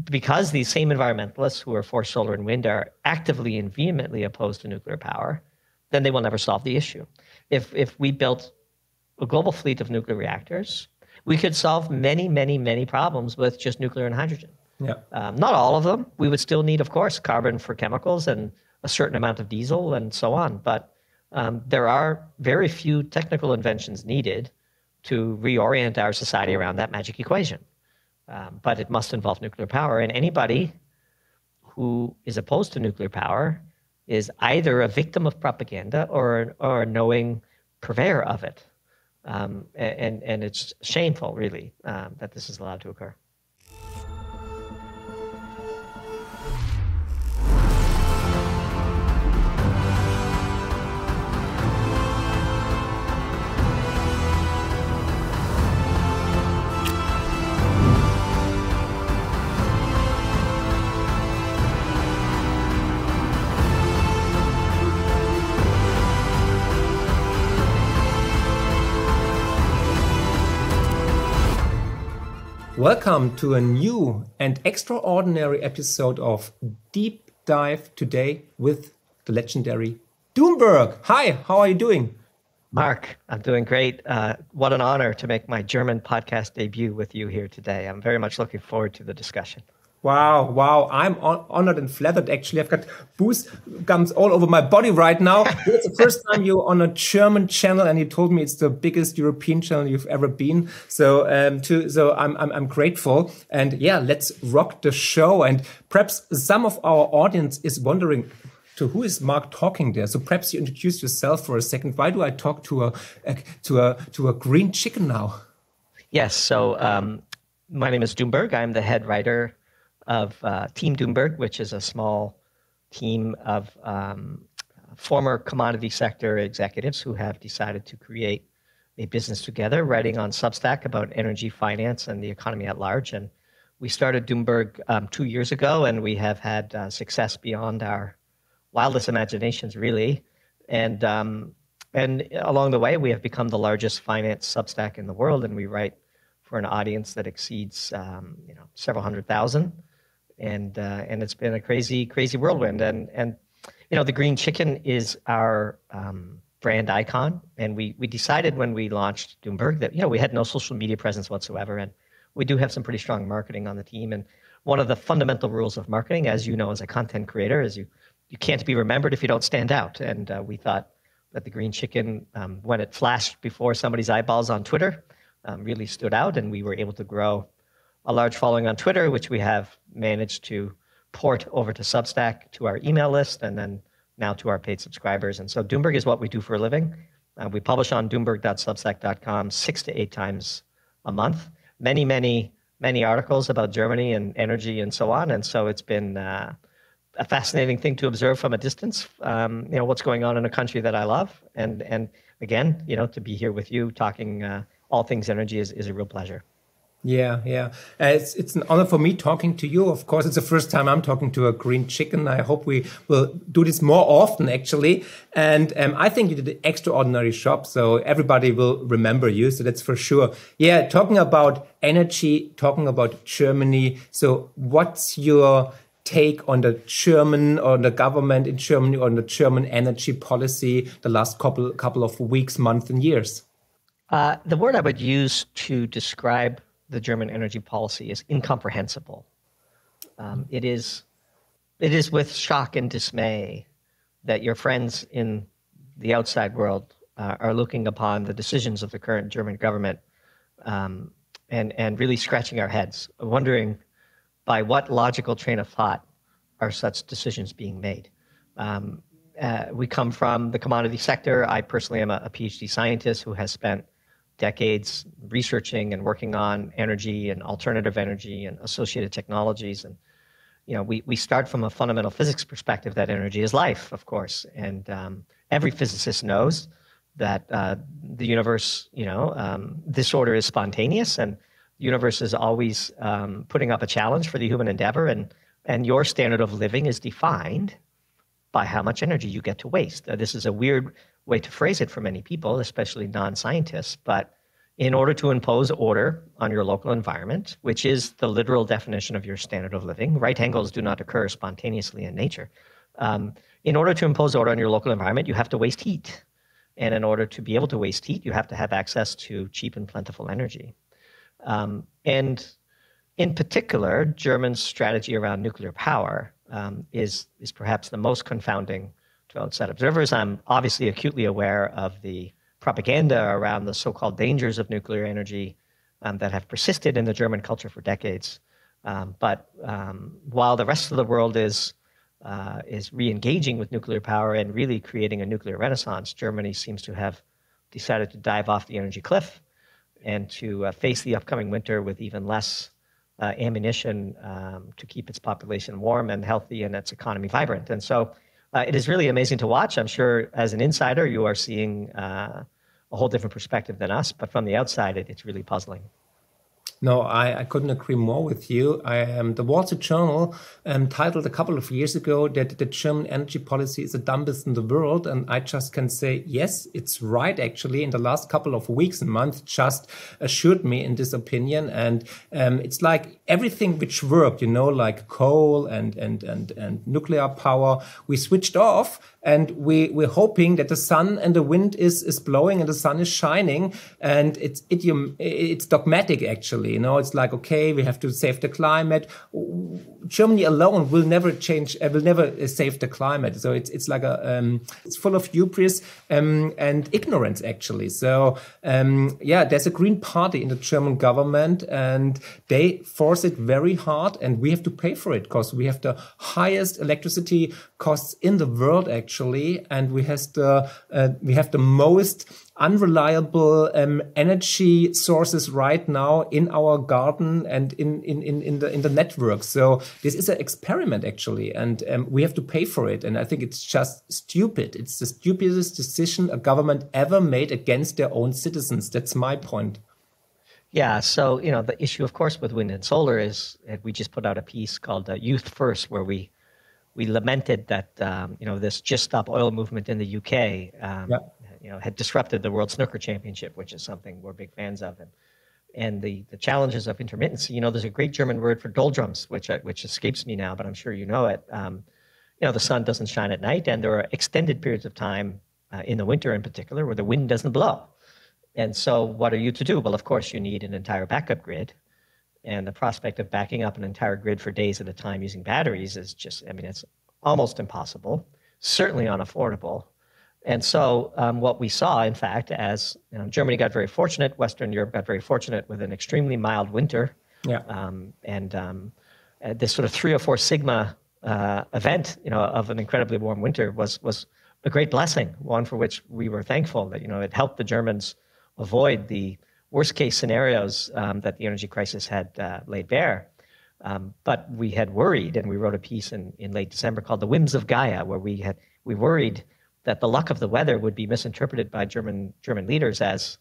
because these same environmentalists who are for solar and wind are actively and vehemently opposed to nuclear power, then they will never solve the issue. If we built a global fleet of nuclear reactors, we could solve many, many, many problems with just nuclear and hydrogen. Yeah. Not all of them. We would still need, of course, carbon for chemicals and a certain amount of diesel and so on. But there are very few technical inventions needed to reorient our society around that magic equation. But it must involve nuclear power. And anybody who is opposed to nuclear power is either a victim of propaganda or a knowing purveyor of it. And it's shameful, really, that this is allowed to occur. Welcome to a new and extraordinary episode of Deep Dive today with the legendary Doomberg. Hi, how are you doing? Mark, I'm doing great. What an honor to make my German podcast debut with you here today. I'm very much looking forward to the discussion. Wow. I'm honored and flattered, actually. I've got goosebumps all over my body right now. It's the first time you're on a German channel, and you told me it's the biggest European channel you've ever been. So I'm grateful. And yeah, let's rock the show. And perhaps some of our audience is wondering, to who is Mark talking there? So perhaps you introduce yourself for a second. Why do I talk to a green chicken now? Yes. So my name is Doomberg. I'm the head writer of Team Doomberg, which is a small team of former commodity sector executives who have decided to create a business together, writing on Substack about energy, finance, and the economy at large. And we started Doomberg 2 years ago, and we have had success beyond our wildest imaginations, really. And along the way, we have become the largest finance Substack in the world, and we write for an audience that exceeds several 100,000. And it's been a crazy whirlwind. And the green chicken is our brand icon. And we decided when we launched Doomberg that we had no social media presence whatsoever, and we do have some pretty strong marketing on the team. And one of the fundamental rules of marketing, as you know, as a content creator, is you can't be remembered if you don't stand out. And we thought that the green chicken, when it flashed before somebody's eyeballs on Twitter, really stood out, and we were able to grow a large following on Twitter, which we have managed to port over to Substack, to our email list, and then now to our paid subscribers. And so Doomberg is what we do for a living. We publish on doomberg.substack.com 6 to 8 times a month. Many articles about Germany and energy and so on. And so it's been a fascinating thing to observe from a distance, what's going on in a country that I love. And again, to be here with you talking all things energy is a real pleasure. Yeah. It's an honor for me talking to you. Of course, it's the first time I'm talking to a green chicken. I hope we will do this more often, actually. And I think you did an extraordinary job, so everybody will remember you. So that's for sure. Yeah, talking about energy, talking about Germany. So what's your take on the German or the government in Germany, on the German energy policy the last couple of weeks, months, and years? The word I would use to describe the German energy policy is incomprehensible. It is with shock and dismay that your friends in the outside world are looking upon the decisions of the current German government and really scratching our heads, wondering by what logical train of thought are such decisions being made. We come from the commodity sector. I personally am a PhD scientist who has spent decades researching and working on energy and alternative energy and associated technologies. And, we start from a fundamental physics perspective that energy is life, of course. And every physicist knows that the universe, disorder is spontaneous, and the universe is always putting up a challenge for the human endeavor. And your standard of living is defined by how much energy you get to waste. This is a weird way to phrase it for many people, especially non-scientists, but in order to impose order on your local environment, which is the literal definition of your standard of living. Right angles do not occur spontaneously in nature. In order to impose order on your local environment, you have to waste heat. And in order to be able to waste heat, you have to have access to cheap and plentiful energy. And in particular, Germany's strategy around nuclear power is perhaps the most confounding to outside observers. I'm obviously acutely aware of the propaganda around the so-called dangers of nuclear energy that have persisted in the German culture for decades. But while the rest of the world is re-engaging with nuclear power and really creating a nuclear renaissance, Germany seems to have decided to dive off the energy cliff and to face the upcoming winter with even less ammunition to keep its population warm and healthy and its economy vibrant. And so it is really amazing to watch. I'm sure as an insider, you are seeing a whole different perspective than us, but from the outside, it's really puzzling. No, I couldn't agree more with you. The Wall Street Journal titled a couple of years ago that the German energy policy is the dumbest in the world. And I just can say, yes, it's right, actually. In the last couple of weeks and months, just assured me in this opinion. And it's like everything which worked, like coal and nuclear power, we switched off. And we're hoping that the sun and the wind is blowing and the sun is shining. And it's dogmatic, actually. It's like, okay, we have to save the climate. Germany alone will never save the climate. So it's like it's full of hubris and ignorance, actually. So there's a Green Party in the German government, and they force it very hard, and we have to pay for it because we have the highest electricity costs in the world, actually, and we have the most unreliable energy sources right now in our garden and in the network. So this is an experiment, actually, and we have to pay for it. And I think it's just stupid. It's the stupidest decision a government ever made against their own citizens. That's my point. Yeah, so the issue, of course, with wind and solar is we just put out a piece called "Youth First," where we lamented that this Just Stop Oil movement in the UK had disrupted the World Snooker Championship, which is something we're big fans of, and the challenges of intermittency. There's a great German word for doldrums, which escapes me now, but I'm sure you know it. The sun doesn't shine at night, and there are extended periods of time in the winter, in particular, where the wind doesn't blow. And so, what are you to do? Well, of course, you need an entire backup grid. And the prospect of backing up an entire grid for days at a time using batteries is it's almost impossible, certainly unaffordable. And so what we saw, in fact, as Germany got very fortunate, Western Europe got very fortunate with an extremely mild winter. Yeah. This sort of 3 or 4 sigma event, of an incredibly warm winter was a great blessing, one for which we were thankful that, it helped the Germans avoid the worst case scenarios that the energy crisis had laid bare. But we had worried, and we wrote a piece in late December called "The Whims of Gaia," where we worried that the luck of the weather would be misinterpreted by German leaders as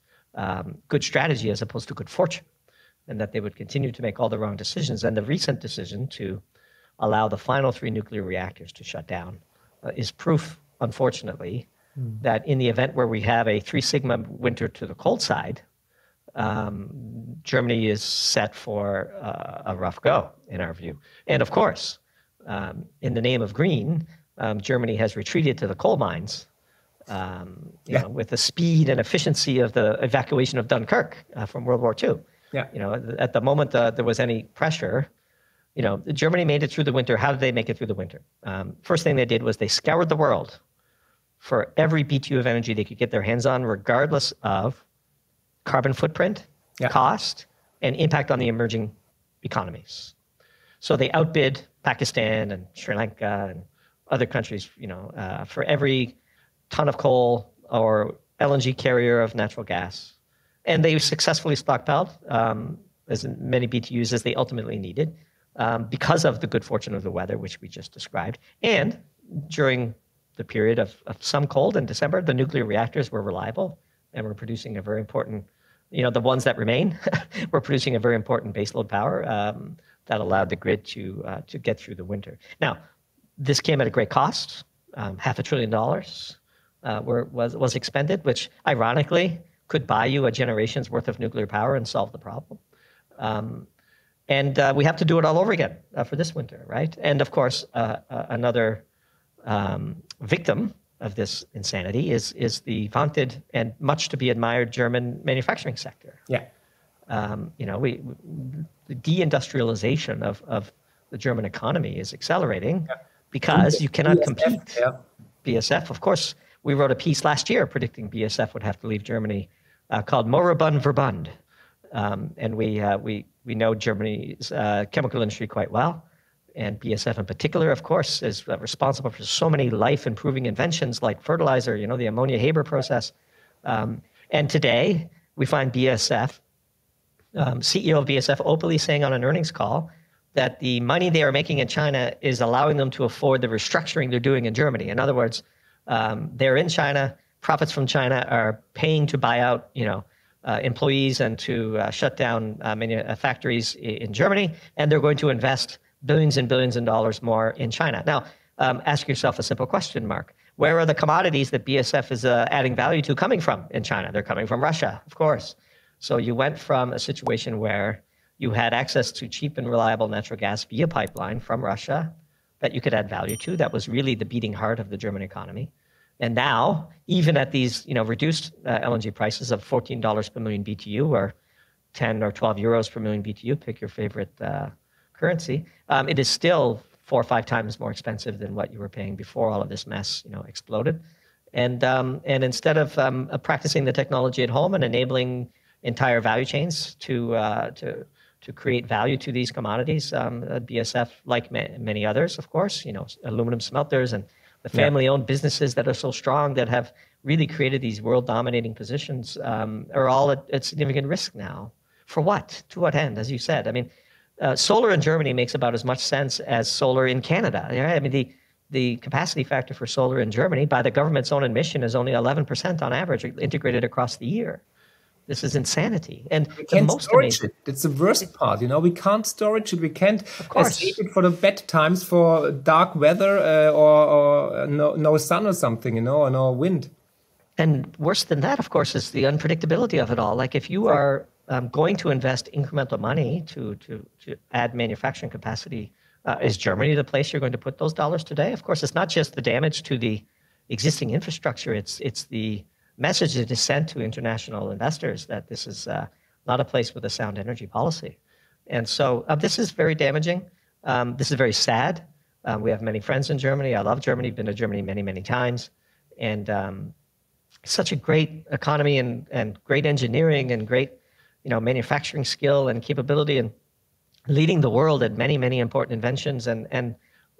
good strategy as opposed to good fortune, and that they would continue to make all the wrong decisions. And the recent decision to allow the final 3 nuclear reactors to shut down is proof, unfortunately, that in the event where we have a 3 sigma winter to the cold side, Germany is set for a rough go, in our view. And of course, in the name of green, Germany has retreated to the coal mines with the speed and efficiency of the evacuation of Dunkirk from World War II. Yeah. At the moment there was any pressure, Germany made it through the winter. How did they make it through the winter? First thing they did was they scoured the world for every BTU of energy they could get their hands on, regardless of carbon footprint, cost, and impact on the emerging economies. So they outbid Pakistan and Sri Lanka and other countries, for every ton of coal or LNG carrier of natural gas. And they successfully stockpiled as many BTUs as they ultimately needed because of the good fortune of the weather, which we just described. And during the period of some cold in December, the nuclear reactors were reliable and were producing a very important, the ones that remain were producing a very important baseload power that allowed the grid to get through the winter. Now, this came at a great cost. $500 billion was expended, which ironically could buy you a generation's worth of nuclear power and solve the problem. And we have to do it all over again for this winter, right? And of course, another victim of this insanity is the vaunted and much to be admired German manufacturing sector. Yeah. The deindustrialization of the German economy is accelerating because you cannot compete. Yeah. BSF, of course, we wrote a piece last year predicting BSF would have to leave Germany called Moribund Verbund. And we know Germany's chemical industry quite well. And BSF in particular, of course, is responsible for so many life-improving inventions like fertilizer, the ammonia Haber process. And today, we find BSF, CEO of BSF openly saying on an earnings call that the money they are making in China is allowing them to afford the restructuring they're doing in Germany. In other words, they're in China, profits from China are paying to buy out, employees and to shut down many factories in Germany, and they're going to invest billions and billions of dollars more in China. Now, ask yourself a simple question, Mark. Where are the commodities that BSF is adding value to coming from in China? They're coming from Russia, of course. So you went from a situation where you had access to cheap and reliable natural gas via pipeline from Russia that you could add value to. That was really the beating heart of the German economy. And now, even at these reduced LNG prices of $14 per million BTU or 10 or 12 euros per million BTU, pick your favorite currency, it is still 4 or 5 times more expensive than what you were paying before all of this mess exploded. And instead of practicing the technology at home and enabling entire value chains to create value to these commodities, BSF, like many others, of course, aluminum smelters and the family-owned businesses that are so strong that have really created these world-dominating positions are all at significant risk now. For what? To what end? As you said, I mean, solar in Germany makes about as much sense as solar in Canada. Right? I mean, the capacity factor for solar in Germany, by the government's own admission, is only 11% on average integrated across the year. This is insanity. And we can't storage it. It's the worst part. We can't storage it. We can't save it for the bad times, for dark weather or no sun or something, or no wind. And worse than that, of course, is the unpredictability of it all. Like if you are going to invest incremental money to add manufacturing capacity, is Germany the place you're going to put those dollars today? Of course, it's not just the damage to the existing infrastructure. It's the message that is sent to international investors that this is not a place with a sound energy policy. And so this is very damaging. This is very sad. We have many friends in Germany. I love Germany, been to Germany many, many times. And such a great economy and great engineering and great manufacturing skill and capability and leading the world at many, many important inventions. And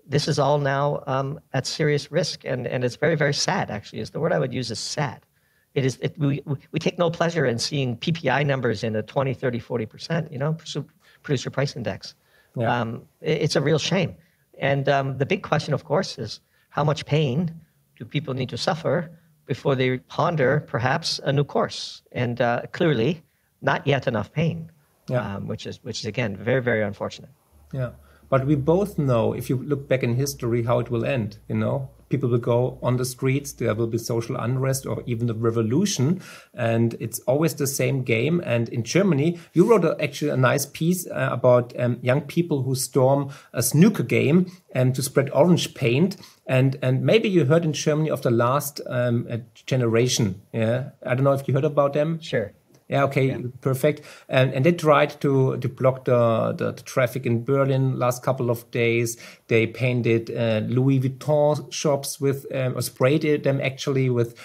this is all now at serious risk. And it's very, very sad, actually, is the word I would use is sad. We take no pleasure in seeing PPI numbers in the 20, 30, 40%, producer price index. Yeah. It's a real shame. And the big question, of course, is how much pain do people need to suffer before they ponder perhaps a new course? And clearly, not yet enough pain, which is again very, very unfortunate. Yeah, but we both know, if you look back in history, how it will end. People will go on the streets, there will be social unrest or even the revolution, and it's always the same game. And in Germany, you wrote actually a nice piece about young people who storm a snooker game to spread orange paint. And maybe you heard in Germany of the last generation. Yeah, I don't know if you heard about them. Sure. Yeah, okay, yeah. Perfect. And they tried to block the traffic in Berlin last couple of days. They painted Louis Vuitton shops with, or sprayed them actually with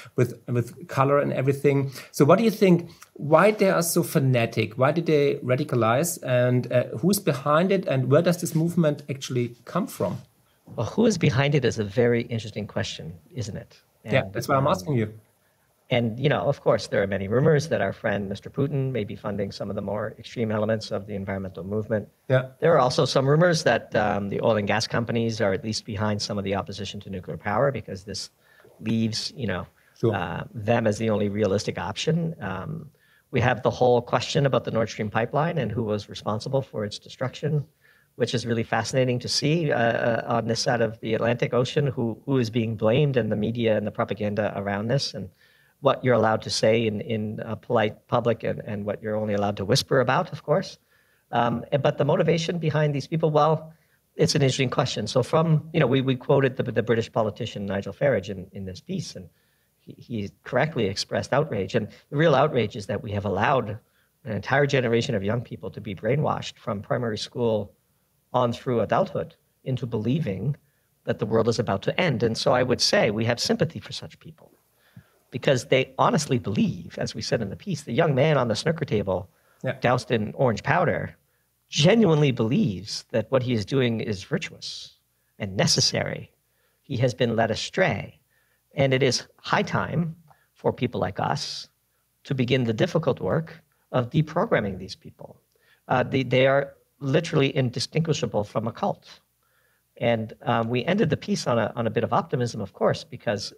color and everything. So what do you think? Why they are so fanatic? Why did they radicalize? And who's behind it? And where does this movement actually come from? Well, who is behind it is a very interesting question, isn't it? And, yeah, that's why I'm asking you. And, of course, there are many rumors that our friend, Mr. Putin, may be funding some of the more extreme elements of the environmental movement. Yeah. There are also some rumors that the oil and gas companies are at least behind some of the opposition to nuclear power because this leaves, them as the only realistic option. We have the whole question about the Nord Stream pipeline and who was responsible for its destruction, which is really fascinating to see on this side of the Atlantic Ocean, who is being blamed in the media and the propaganda around this. And what you're allowed to say in a polite public and what you're only allowed to whisper about, of course. But the motivation behind these people, well, it's an interesting question. So we quoted the British politician Nigel Farage in this piece, and he correctly expressed outrage. And the real outrage is that we have allowed an entire generation of young people to be brainwashed from primary school on through adulthood into believing that the world is about to end. And so I would say we have sympathy for such people because they honestly believe, as we said in the piece, the young man on the snooker table doused in orange powder genuinely believes that what he is doing is virtuous and necessary. He has been led astray. And it is high time for people like us to begin the difficult work of deprogramming these people. They are literally indistinguishable from a cult. And we ended the piece on a bit of optimism, of course, because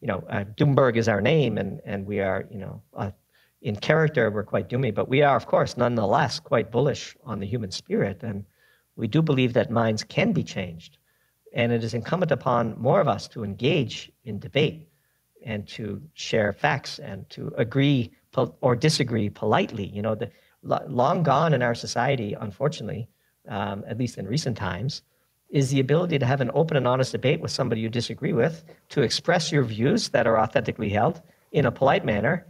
Doomberg is our name, and we are, in character, we're quite doomy, but we are, of course, nonetheless quite bullish on the human spirit. And we do believe that minds can be changed. And it is incumbent upon more of us to engage in debate and to share facts and to agree or disagree politely. Long gone in our society, unfortunately, at least in recent times, is the ability to have an open and honest debate with somebody you disagree with, to express your views that are authentically held in a polite manner,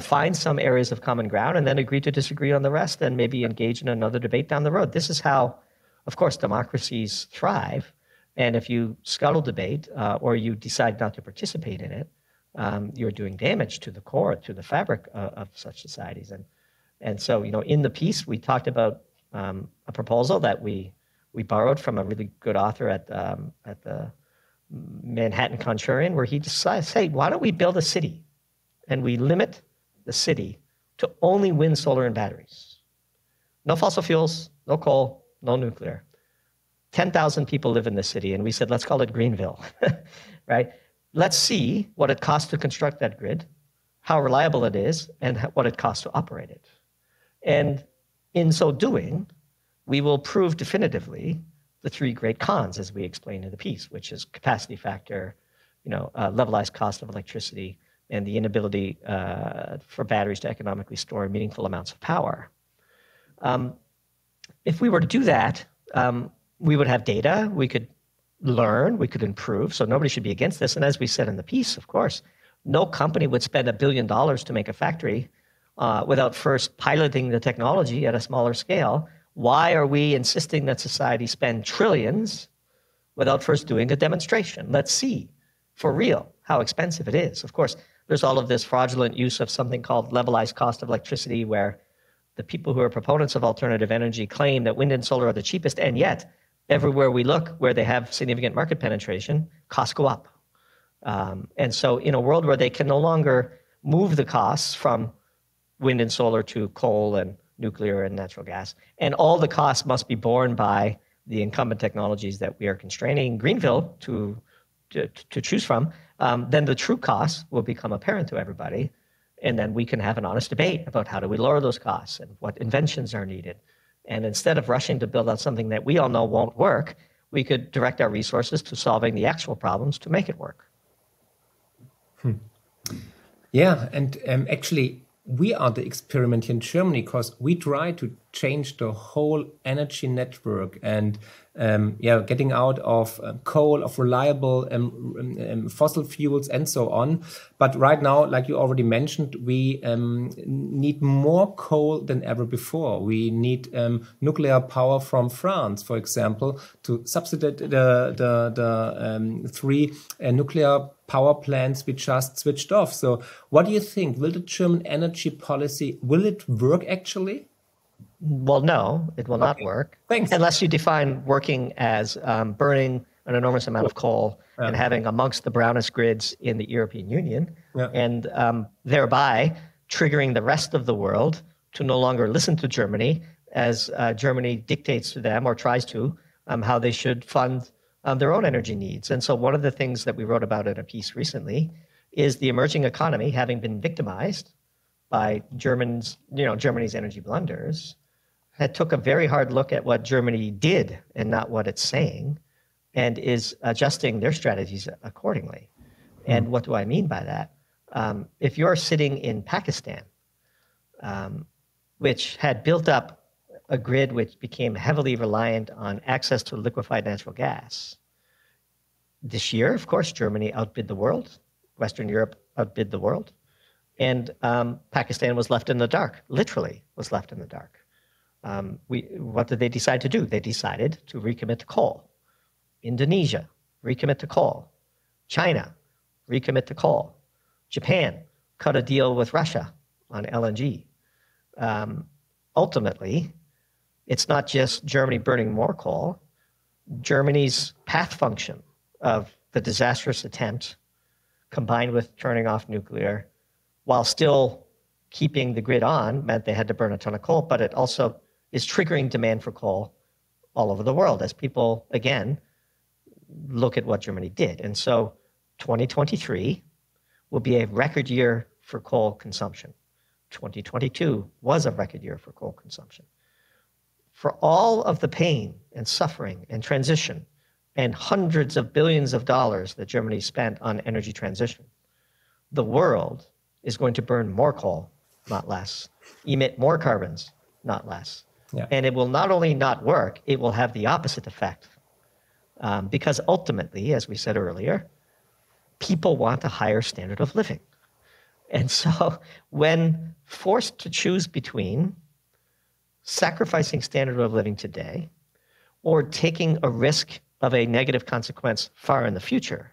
find some areas of common ground, and then agree to disagree on the rest, and maybe engage in another debate down the road. This is how, of course, democracies thrive. And if you scuttle debate or you decide not to participate in it, you're doing damage to the core, to the fabric of such societies. And so, in the piece, we talked about a proposal that we borrowed from a really good author at the Manhattan Contrarian, where he decides, hey, why don't we build a city? And we limit the city to only wind, solar, and batteries. No fossil fuels, no coal, no nuclear. 10,000 people live in the city, and we said, let's call it Greenville, right? Let's see what it costs to construct that grid, how reliable it is, and what it costs to operate it. And in so doing, we will prove definitively the three great cons, as we explained in the piece, which is capacity factor, levelized cost of electricity, and the inability for batteries to economically store meaningful amounts of power. If we were to do that, we would have data, we could learn, we could improve, so nobody should be against this. And as we said in the piece, of course, no company would spend $1 billion to make a factory without first piloting the technology at a smaller scale. Why are we insisting that society spend trillions without first doing a demonstration? Let's see for real how expensive it is. Of course, there's all of this fraudulent use of something called levelized cost of electricity, where the people who are proponents of alternative energy claim that wind and solar are the cheapest, and yet everywhere we look where they have significant market penetration, costs go up. And so in a world where they can no longer move the costs from wind and solar to coal and nuclear and natural gas, and all the costs must be borne by the incumbent technologies that we are constraining Greenville to choose from, then the true costs will become apparent to everybody. And then we can have an honest debate about how do we lower those costs and what inventions are needed. And instead of rushing to build out something that we all know won't work, we could direct our resources to solving the actual problems to make it work. Yeah, and actually, we are the experiment here in Germany because we try to change the whole energy network and getting out of coal, of reliable fossil fuels and so on. But right now, like you already mentioned, we need more coal than ever before. We need nuclear power from France, for example, to substitute the three nuclear power plants we just switched off. So what do you think? Will the German energy policy, will it work actually? Well, no, it will not work. Thanks. Unless you define working as burning an enormous amount of coal and having amongst the brownest grids in the European Union, and thereby triggering the rest of the world to no longer listen to Germany as Germany dictates to them or tries to how they should fund their own energy needs. And so one of the things that we wrote about in a piece recently is the emerging economy having been victimized by Germany's energy blunders, that took a very hard look at what Germany did and not what it's saying, and is adjusting their strategies accordingly. And what do I mean by that? If you're sitting in Pakistan, which had built up a grid which became heavily reliant on access to liquefied natural gas, this year, of course, Germany outbid the world, Western Europe outbid the world, and Pakistan was left in the dark, literally was left in the dark. What did they decide to do? They decided to recommit to coal. Indonesia, recommit to coal. China, recommit to coal. Japan, cut a deal with Russia on LNG. Ultimately, it's not just Germany burning more coal. Germany's path function of the disastrous attempt, combined with turning off nuclear, while still keeping the grid on, meant they had to burn a ton of coal, but it also is triggering demand for coal all over the world as people, again, look at what Germany did. And so 2023 will be a record year for coal consumption. 2022 was a record year for coal consumption. For all of the pain and suffering and transition and hundreds of billions of dollars that Germany spent on energy transition, the world is going to burn more coal, not less, emit more carbons, not less. Yeah. And it will not only not work, it will have the opposite effect. Because ultimately, as we said earlier, people want a higher standard of living. And so when forced to choose between sacrificing standard of living today or taking a risk of a negative consequence far in the future,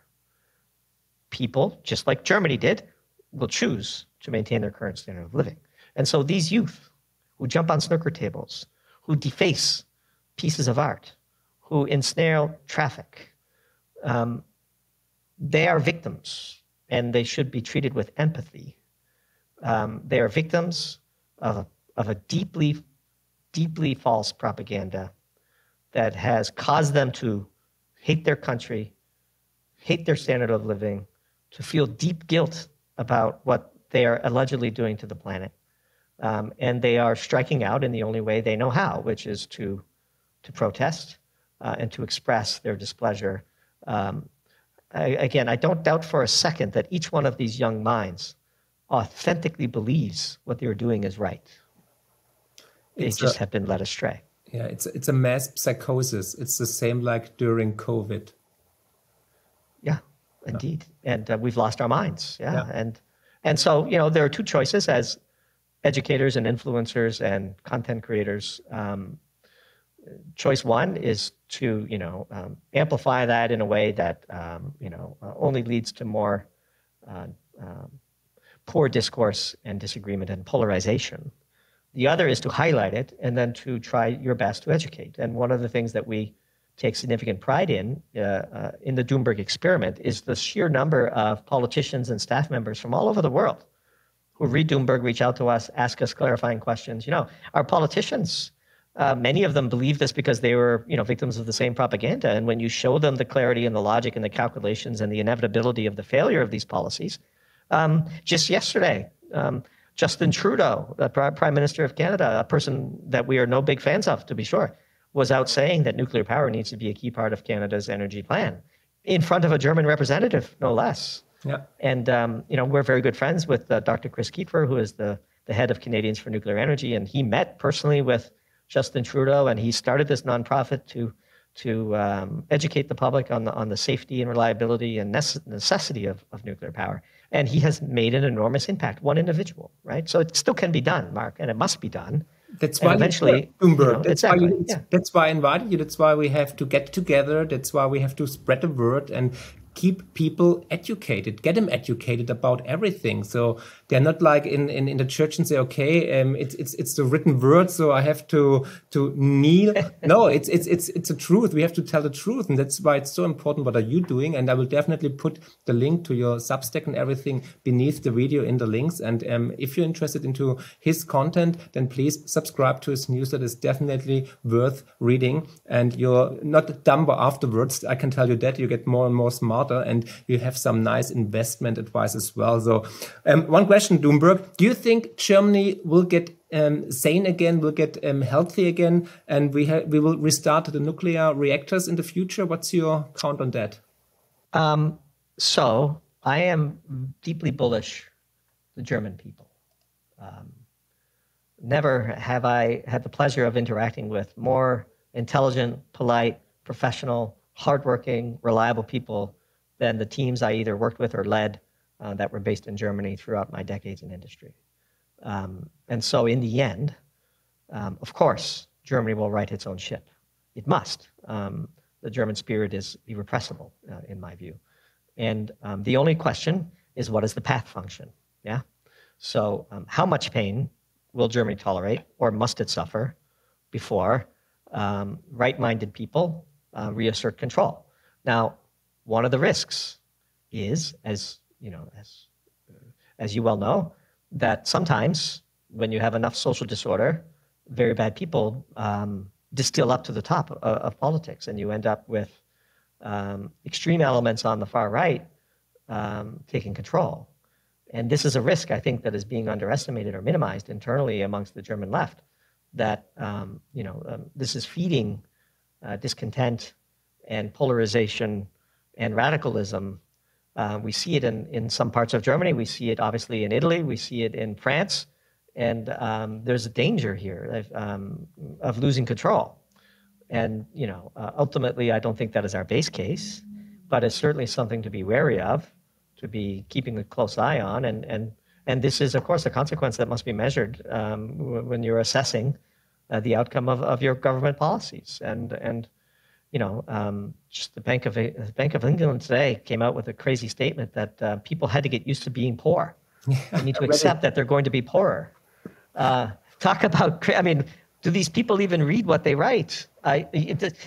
people, just like Germany did, will choose to maintain their current standard of living. And so these youth who jump on snooker tables, who deface pieces of art, who ensnare traffic, they are victims, and they should be treated with empathy. They are victims of a deeply, deeply false propaganda that has caused them to hate their country, hate their standard of living, to feel deep guilt about what they are allegedly doing to the planet. And they are striking out in the only way they know how, which is to protest and to express their displeasure. Again, I don't doubt for a second that each one of these young minds authentically believes what they're doing is right. They just have been led astray. Yeah, it's a mass psychosis. It's the same like during COVID. Yeah, indeed. And we've lost our minds. Yeah. And so, you know, there are two choices as educators and influencers and content creators. Choice one is to, amplify that in a way that, only leads to more poor discourse and disagreement and polarization. The other is to highlight it and then to try your best to educate. And one of the things that we take significant pride in the Doomberg experiment is the sheer number of politicians and staff members from all over the world who read Doomberg, reach out to us, ask us clarifying questions. Our politicians, many of them believe this because they were, victims of the same propaganda. And when you show them the clarity and the logic and the calculations and the inevitability of the failure of these policies, just yesterday, Justin Trudeau, the Prime Minister of Canada, a person that we are no big fans of, to be sure, was out saying that nuclear power needs to be a key part of Canada's energy plan in front of a German representative, no less. Yeah. And, we're very good friends with Dr. Chris Kiefer, who is the head of Canadians for Nuclear Energy. And he met personally with Justin Trudeau, and he started this nonprofit to educate the public on the safety and reliability and necessity of nuclear power. And he has made an enormous impact, one individual, right? So it still can be done, Mark, and it must be done. That's why eventually, that's why I invited you. That's why we have to get together. That's why we have to spread the word and keep people educated, get them educated about everything. So they're not like in the church and say, okay, it's the written word, so I have to kneel. No, it's the truth. We have to tell the truth, and that's why it's so important. What are you doing? And I will definitely put the link to your Substack and everything beneath the video in the links. And if you're interested into his content, then please subscribe to his newsletter. It's definitely worth reading, and you're not dumber afterwards. I can tell you that. You get more and more smart. And you have some nice investment advice as well. So one question, Doomberg, do you think Germany will get sane again, will get healthy again, and we will restart the nuclear reactors in the future? What's your count on that? So I am deeply bullish the German people. Never have I had the pleasure of interacting with more intelligent, polite, professional, hardworking, reliable people than the teams I either worked with or led that were based in Germany throughout my decades in industry. And so in the end, of course, Germany will right its own ship. It must. The German spirit is irrepressible, in my view. And the only question is, what is the path function? Yeah. So how much pain will Germany tolerate, or must it suffer, before right-minded people reassert control? Now, one of the risks is, as you well know, that sometimes when you have enough social disorder, very bad people distill up to the top of politics, and you end up with extreme elements on the far right taking control. And this is a risk, I think, that is being underestimated or minimized internally amongst the German left, that this is feeding discontent and polarization and radicalism. We see it in some parts of Germany. We see it obviously in Italy. We see it in France. And there's a danger here of losing control. And ultimately, I don't think that is our base case, but it's certainly something to be wary of, to be keeping a close eye on. And this is, of course, a consequence that must be measured when you're assessing the outcome of your government policies. And just the Bank of England today came out with a crazy statement that people had to get used to being poor. They need to accept that they're going to be poorer. Talk about, do these people even read what they write?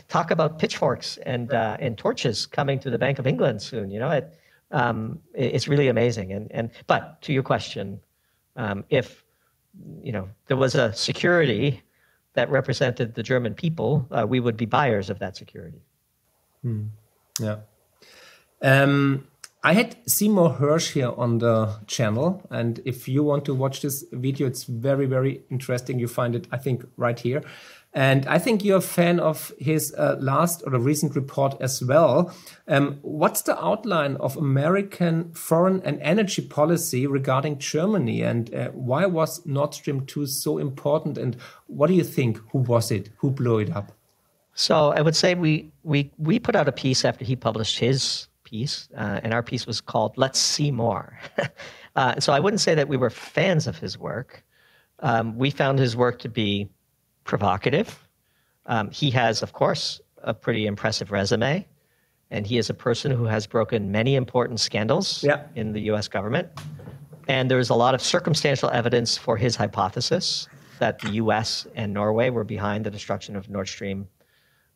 Talk about pitchforks and torches coming to the Bank of England soon. It's really amazing. But to your question, if there was a security that represented the German people, we would be buyers of that security. Yeah. I had Seymour Hersh here on the channel, and if you want to watch this video, it's very, very interesting. You find it, I think, right here. And I think you're a fan of his last or the recent report as well. What's the outline of American foreign and energy policy regarding Germany, and why was Nord Stream 2 so important? And what do you think? Who was it? Who blew it up? So I would say we put out a piece after he published his piece, and our piece was called "Let's See More." So I wouldn't say that we were fans of his work. We found his work to be provocative. He has, of course, a pretty impressive resume, and he is a person who has broken many important scandals in the U.S. government. And there's a lot of circumstantial evidence for his hypothesis that the U.S. and Norway were behind the destruction of the Nord Stream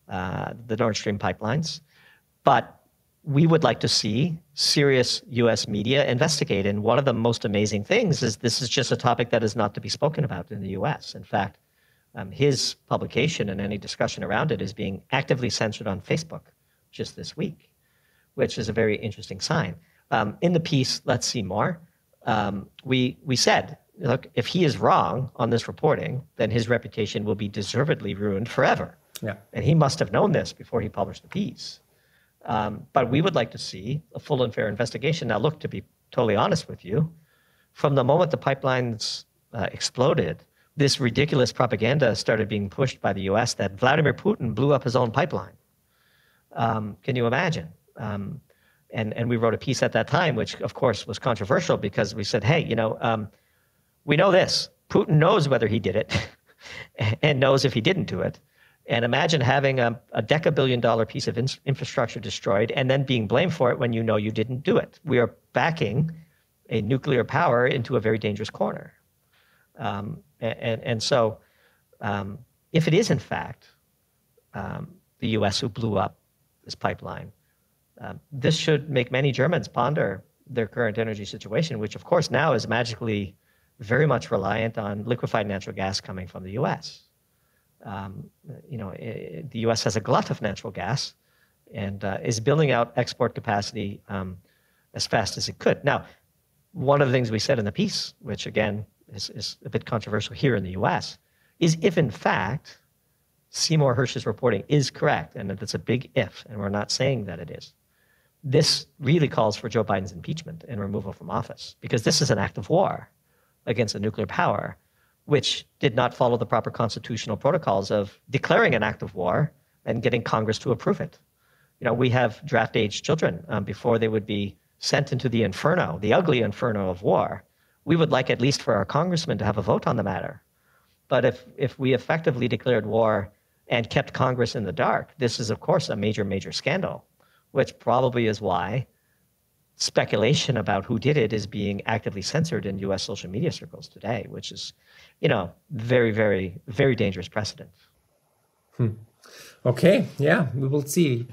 pipelines. But we would like to see serious U.S. media investigate. And one of the most amazing things is this is just a topic that is not to be spoken about in the U.S. In fact, his publication and any discussion around it is being actively censored on Facebook just this week, which is a very interesting sign. In the piece, Let's See More, we said, look, if he is wrong on this reporting, then his reputation will be deservedly ruined forever. Yeah. And he must have known this before he published the piece. But we would like to see a full and fair investigation. Now, look, to be totally honest with you, from the moment the pipelines exploded, this ridiculous propaganda started being pushed by the U.S. that Vladimir Putin blew up his own pipeline. Can you imagine? And we wrote a piece at that time, which, of course, was controversial because we said, hey, we know this. Putin knows whether he did it and knows if he didn't do it. And imagine having a deca-billion-dollar piece of infrastructure destroyed and then being blamed for it when you know you didn't do it. We are backing a nuclear power into a very dangerous corner. So if it is, in fact, the U.S. who blew up this pipeline, this should make many Germans ponder their current energy situation, which, of course, now is magically very much reliant on liquefied natural gas coming from the U.S. The U.S. has a glut of natural gas and is building out export capacity as fast as it could. Now, one of the things we said in the piece, which again is a bit controversial here in the U.S., is if in fact Seymour Hersh's reporting is correct, and that's a big if, and we're not saying that it is, this really calls for Joe Biden's impeachment and removal from office, because this is an act of war against a nuclear power, which did not follow the proper constitutional protocols of declaring an act of war and getting Congress to approve it. We have draft age children before they would be sent into the inferno, the ugly inferno of war. We would like at least for our congressmen to have a vote on the matter. But if we effectively declared war and kept Congress in the dark, this is, of course, a major, major scandal, which probably is why speculation about who did it is being actively censored in U.S. social media circles today, which is, very, very, very dangerous precedent. Okay, yeah, we will see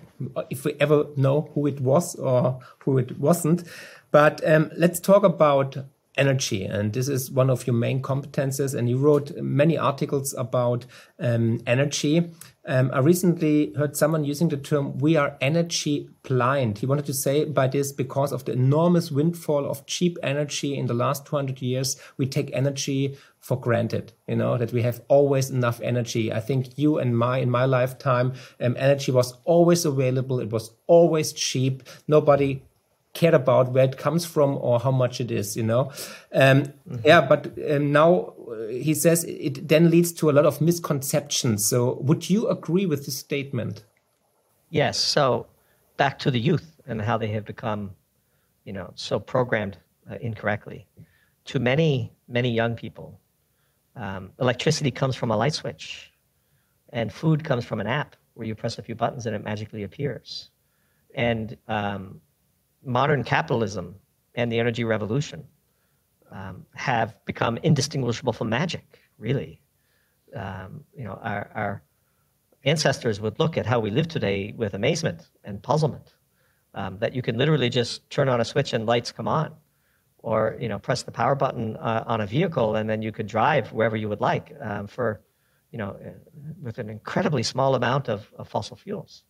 if we ever know who it was or who it wasn't. But let's talk about energy. And this is one of your main competences. And you wrote many articles about energy. I recently heard someone using the term, we are energy blind. He wanted to say by this, because of the enormous windfall of cheap energy in the last 200 years, we take energy for granted, that we have always enough energy. I think you and in my lifetime, energy was always available. It was always cheap. Nobody cared about where it comes from or how much it is, Yeah, but now he says it then leads to a lot of misconceptions. So would you agree with this statement? Yes. So back to the youth and how they have become, so programmed incorrectly. To many, many young people, electricity comes from a light switch, and food comes from an app where you press a few buttons and it magically appears. And modern capitalism and the energy revolution have become indistinguishable from magic, really. Our ancestors would look at how we live today with amazement and puzzlement, that you can literally just turn on a switch and lights come on, or press the power button on a vehicle and then you could drive wherever you would like with an incredibly small amount of fossil fuels.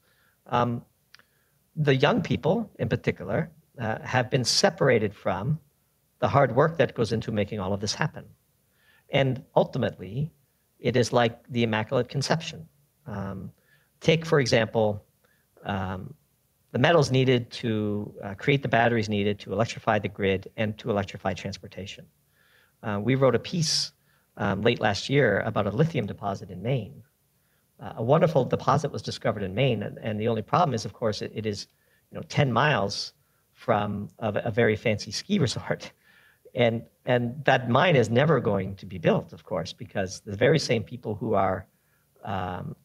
The young people, in particular, have been separated from the hard work that goes into making all of this happen. And ultimately, it is like the Immaculate Conception. Take, for example, the metals needed to create the batteries needed to electrify the grid and to electrify transportation. We wrote a piece late last year about a lithium deposit in Maine. A wonderful deposit was discovered in Maine, and the only problem is, of course, it is 10 miles from a very fancy ski resort. And that mine is never going to be built, of course, because the very same people who are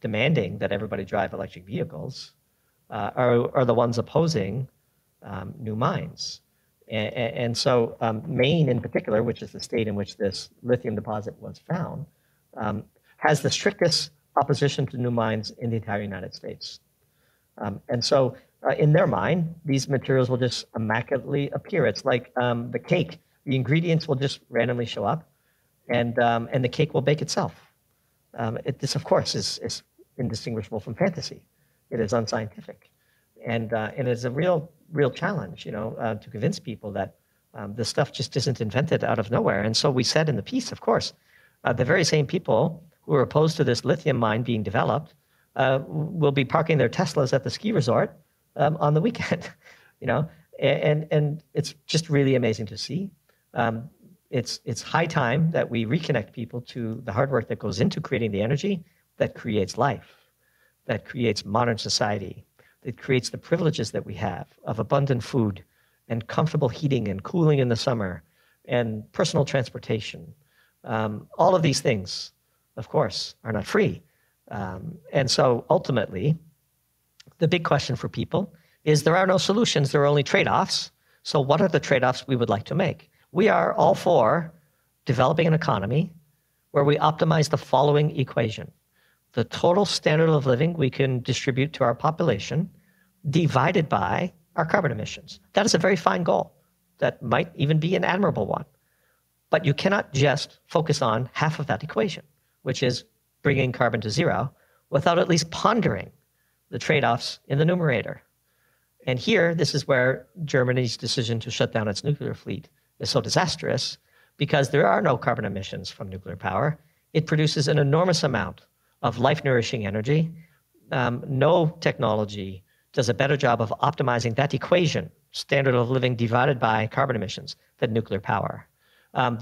demanding that everybody drive electric vehicles are the ones opposing new mines. And so Maine in particular, which is the state in which this lithium deposit was found, has the strictest opposition to new mines in the entire United States. And so in their mind, these materials will just immaculately appear. It's like the cake. The ingredients will just randomly show up, and the cake will bake itself. This, of course, is indistinguishable from fantasy. It is unscientific, and it's a real challenge, to convince people that this stuff just isn't invented out of nowhere. And so we said in the piece, of course, the very same people who are opposed to this lithium mine being developed will be parking their Teslas at the ski resort on the weekend, and it's just really amazing to see. It's high time that we reconnect people to the hard work that goes into creating the energy that creates life, that creates modern society, that creates the privileges that we have of abundant food and comfortable heating and cooling in the summer and personal transportation. All of these things, of course, are not free. And so ultimately, the big question for people is there are no solutions, there are only trade-offs. So what are the trade-offs we would like to make? We are all for developing an economy where we optimize the following equation. The total standard of living we can distribute to our population divided by our carbon emissions. That is a very fine goal. That might even be an admirable one. But you cannot just focus on half of that equation, which is bringing carbon to zero, without at least pondering the trade-offs in the numerator. And here, this is where Germany's decision to shut down its nuclear fleet is so disastrous, because there are no carbon emissions from nuclear power. It produces an enormous amount of life-nourishing energy. No technology does a better job of optimizing that equation, standard of living divided by carbon emissions, than nuclear power.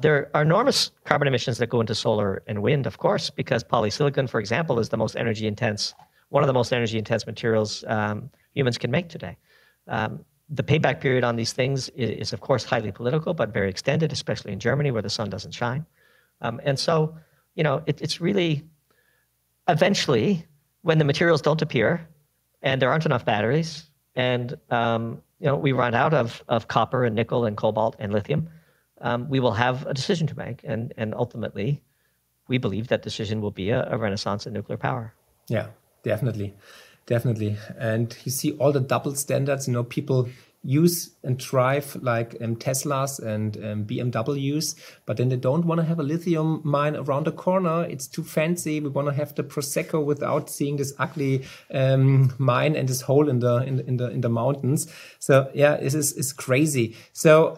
There are enormous carbon emissions that go into solar and wind, of course, because polysilicon, for example, is the most energy intense, one of the most energy intense materials humans can make today. The payback period on these things is, of course, highly political, but very extended, especially in Germany where the sun doesn't shine. And so, it's really eventually when the materials don't appear and there aren't enough batteries and, we run out of copper and nickel and cobalt and lithium, we will have a decision to make. And ultimately, we believe that decision will be a renaissance in nuclear power. Yeah, definitely. Definitely. And you see all the double standards, people use and drive like Teslas and BMWs, but then they don't want to have a lithium mine around the corner. It's too fancy. We want to have the Prosecco without seeing this ugly mine and this hole in the mountains. So yeah, it's crazy. So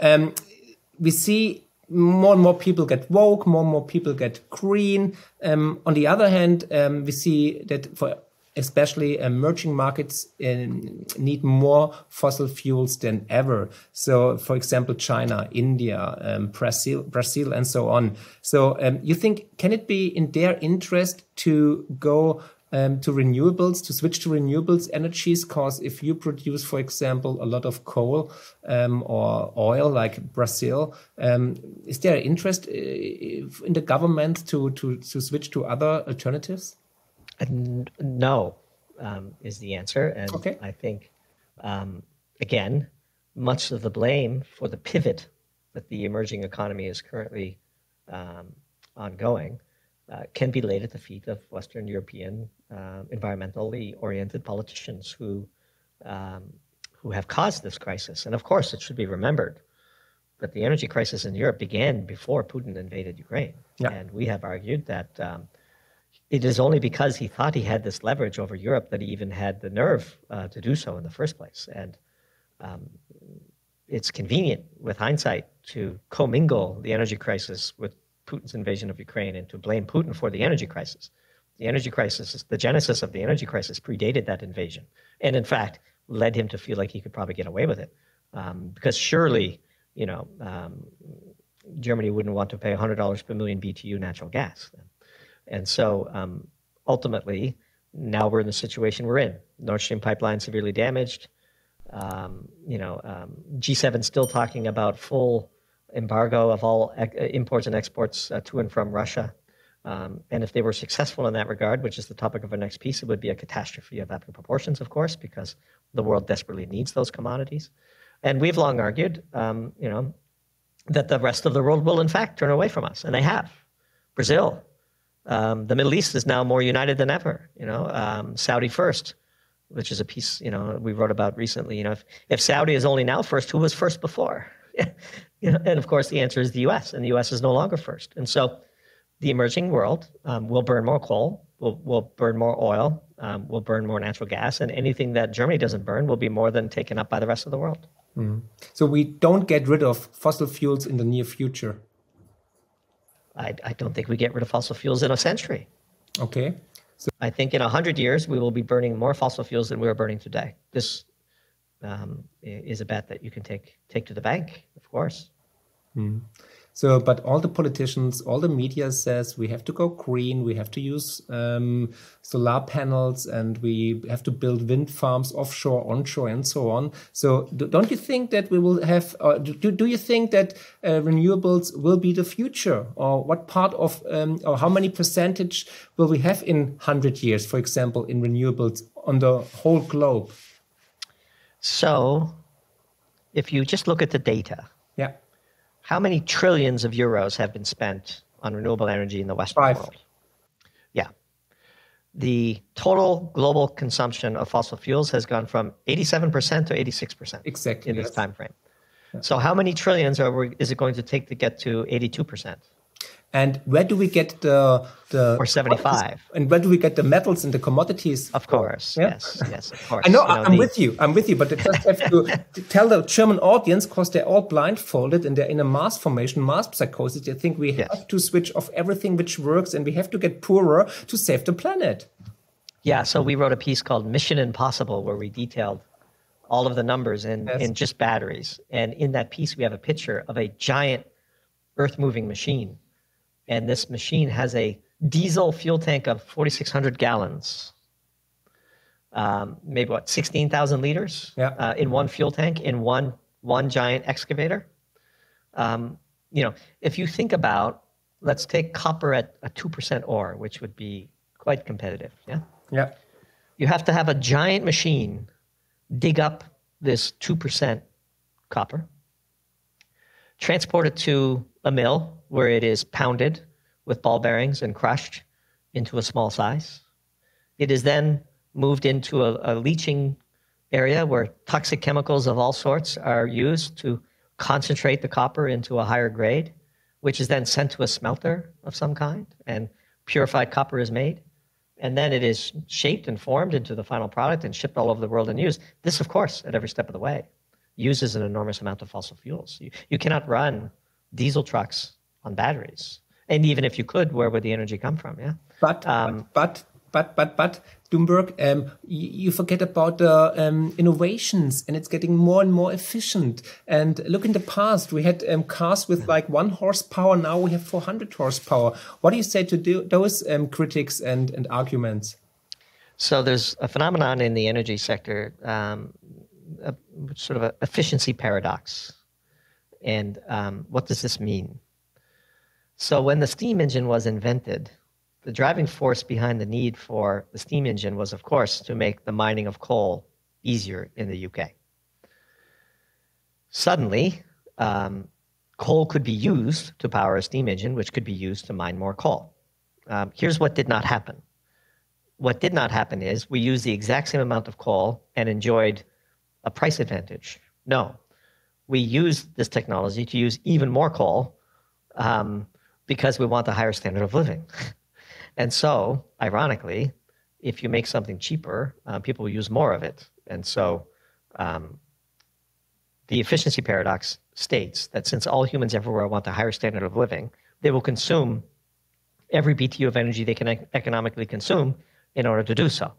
we see more and more people get woke, more and more people get green. On the other hand, we see that for especially emerging markets need more fossil fuels than ever. So, for example, China, India, Brazil, and so on. So, you think, can it be in their interest to go to renewables, to switch to renewables energies? Because if you produce, for example, a lot of coal or oil, like Brazil, is there interest in the government to switch to other alternatives? No, is the answer. And okay. I think, again, much of the blame for the pivot that the emerging economy is currently ongoing can be laid at the feet of Western European environmentally oriented politicians who have caused this crisis. And of course, it should be remembered that the energy crisis in Europe began before Putin invaded Ukraine. Yeah. And we have argued that it is only because he thought he had this leverage over Europe that he even had the nerve to do so in the first place. And it's convenient with hindsight to commingle the energy crisis with Putin's invasion of Ukraine and to blame Putin for the energy crisis. The energy crisis, the genesis of the energy crisis predated that invasion. And in fact, led him to feel like he could probably get away with it. Because surely, Germany wouldn't want to pay $100 per million BTU natural gas. And so ultimately, now we're in the situation we're in. Nord Stream pipeline severely damaged. G7 still talking about full embargo of all imports and exports to and from Russia. And if they were successful in that regard, which is the topic of our next piece, it would be a catastrophe of epic proportions, of course, because the world desperately needs those commodities. And we've long argued, that the rest of the world will, in fact, turn away from us. And they have. Brazil. The Middle East is now more united than ever. Saudi first, which is a piece we wrote about recently. If Saudi is only now first, who was first before? And of course the answer is the U.S. and the U.S. is no longer first. And so the emerging world will burn more coal, will burn more oil, will burn more natural gas, and anything that Germany doesn't burn will be more than taken up by the rest of the world. Mm. So we don't get rid of fossil fuels in the near future. I don't think we get rid of fossil fuels in a century. Okay. So I think in 100 years, we will be burning more fossil fuels than we are burning today. This is a bet that you can take to the bank, of course. Mm. So, but all the politicians, all the media says we have to go green, we have to use solar panels, and we have to build wind farms offshore, onshore, and so on. So, don't you think that we will have, do you think that renewables will be the future? Or what part of, or how many percentage will we have in 100 years, for example, in renewables on the whole globe? So, if you just look at the data. Yeah. How many trillions of euros have been spent on renewable energy in the Western world? Yeah. The total global consumption of fossil fuels has gone from 87% to 86% exactly in this time frame. Yeah. So how many trillions is it going to take to get to 82%? And where do we get the or 75? And where do we get the metals and the commodities? Of course, yeah? yes, of course. I know, I'm with you, but I just have to tell the German audience, because they're all blindfolded and they're in a mass formation, mass psychosis. They think we have to switch off everything which works and we have to get poorer to save the planet. Yeah, so we wrote a piece called Mission Impossible, where we detailed all of the numbers in just batteries. And in that piece, we have a picture of a giant earth-moving machine. And this machine has a diesel fuel tank of 4,600 gallons, maybe 16,000 liters in one fuel tank, in one giant excavator. If you think about, let's take copper at a 2% ore, which would be quite competitive. Yeah. You have to have a giant machine dig up this 2% copper, transport it to a mill where it is pounded with ball bearings and crushed into a small size. It is then moved into a leaching area where toxic chemicals of all sorts are used to concentrate the copper into a higher grade, which is then sent to a smelter of some kind, and purified copper is made. And then it is shaped and formed into the final product and shipped all over the world and used. This, of course, at every step of the way, uses an enormous amount of fossil fuels. You cannot run diesel trucks on batteries. And even if you could, where would the energy come from? Yeah. But Doomberg, you forget about the innovations, and it's getting more and more efficient. And look, in the past, we had cars with like 1 horsepower. Now we have 400 horsepower. What do you say to those critics and arguments? So there's a phenomenon in the energy sector, sort of an efficiency paradox. And what does this mean? So when the steam engine was invented, the driving force behind the need for the steam engine was, of course, to make the mining of coal easier in the UK. Suddenly, coal could be used to power a steam engine, which could be used to mine more coal. Here's what did not happen. What did not happen is we used the exact same amount of coal and enjoyed a price advantage. No, we used this technology to use even more coal because we want a higher standard of living. And so, ironically, if you make something cheaper, people will use more of it. And so the efficiency paradox states that since all humans everywhere want a higher standard of living, they will consume every BTU of energy they can economically consume in order to do so.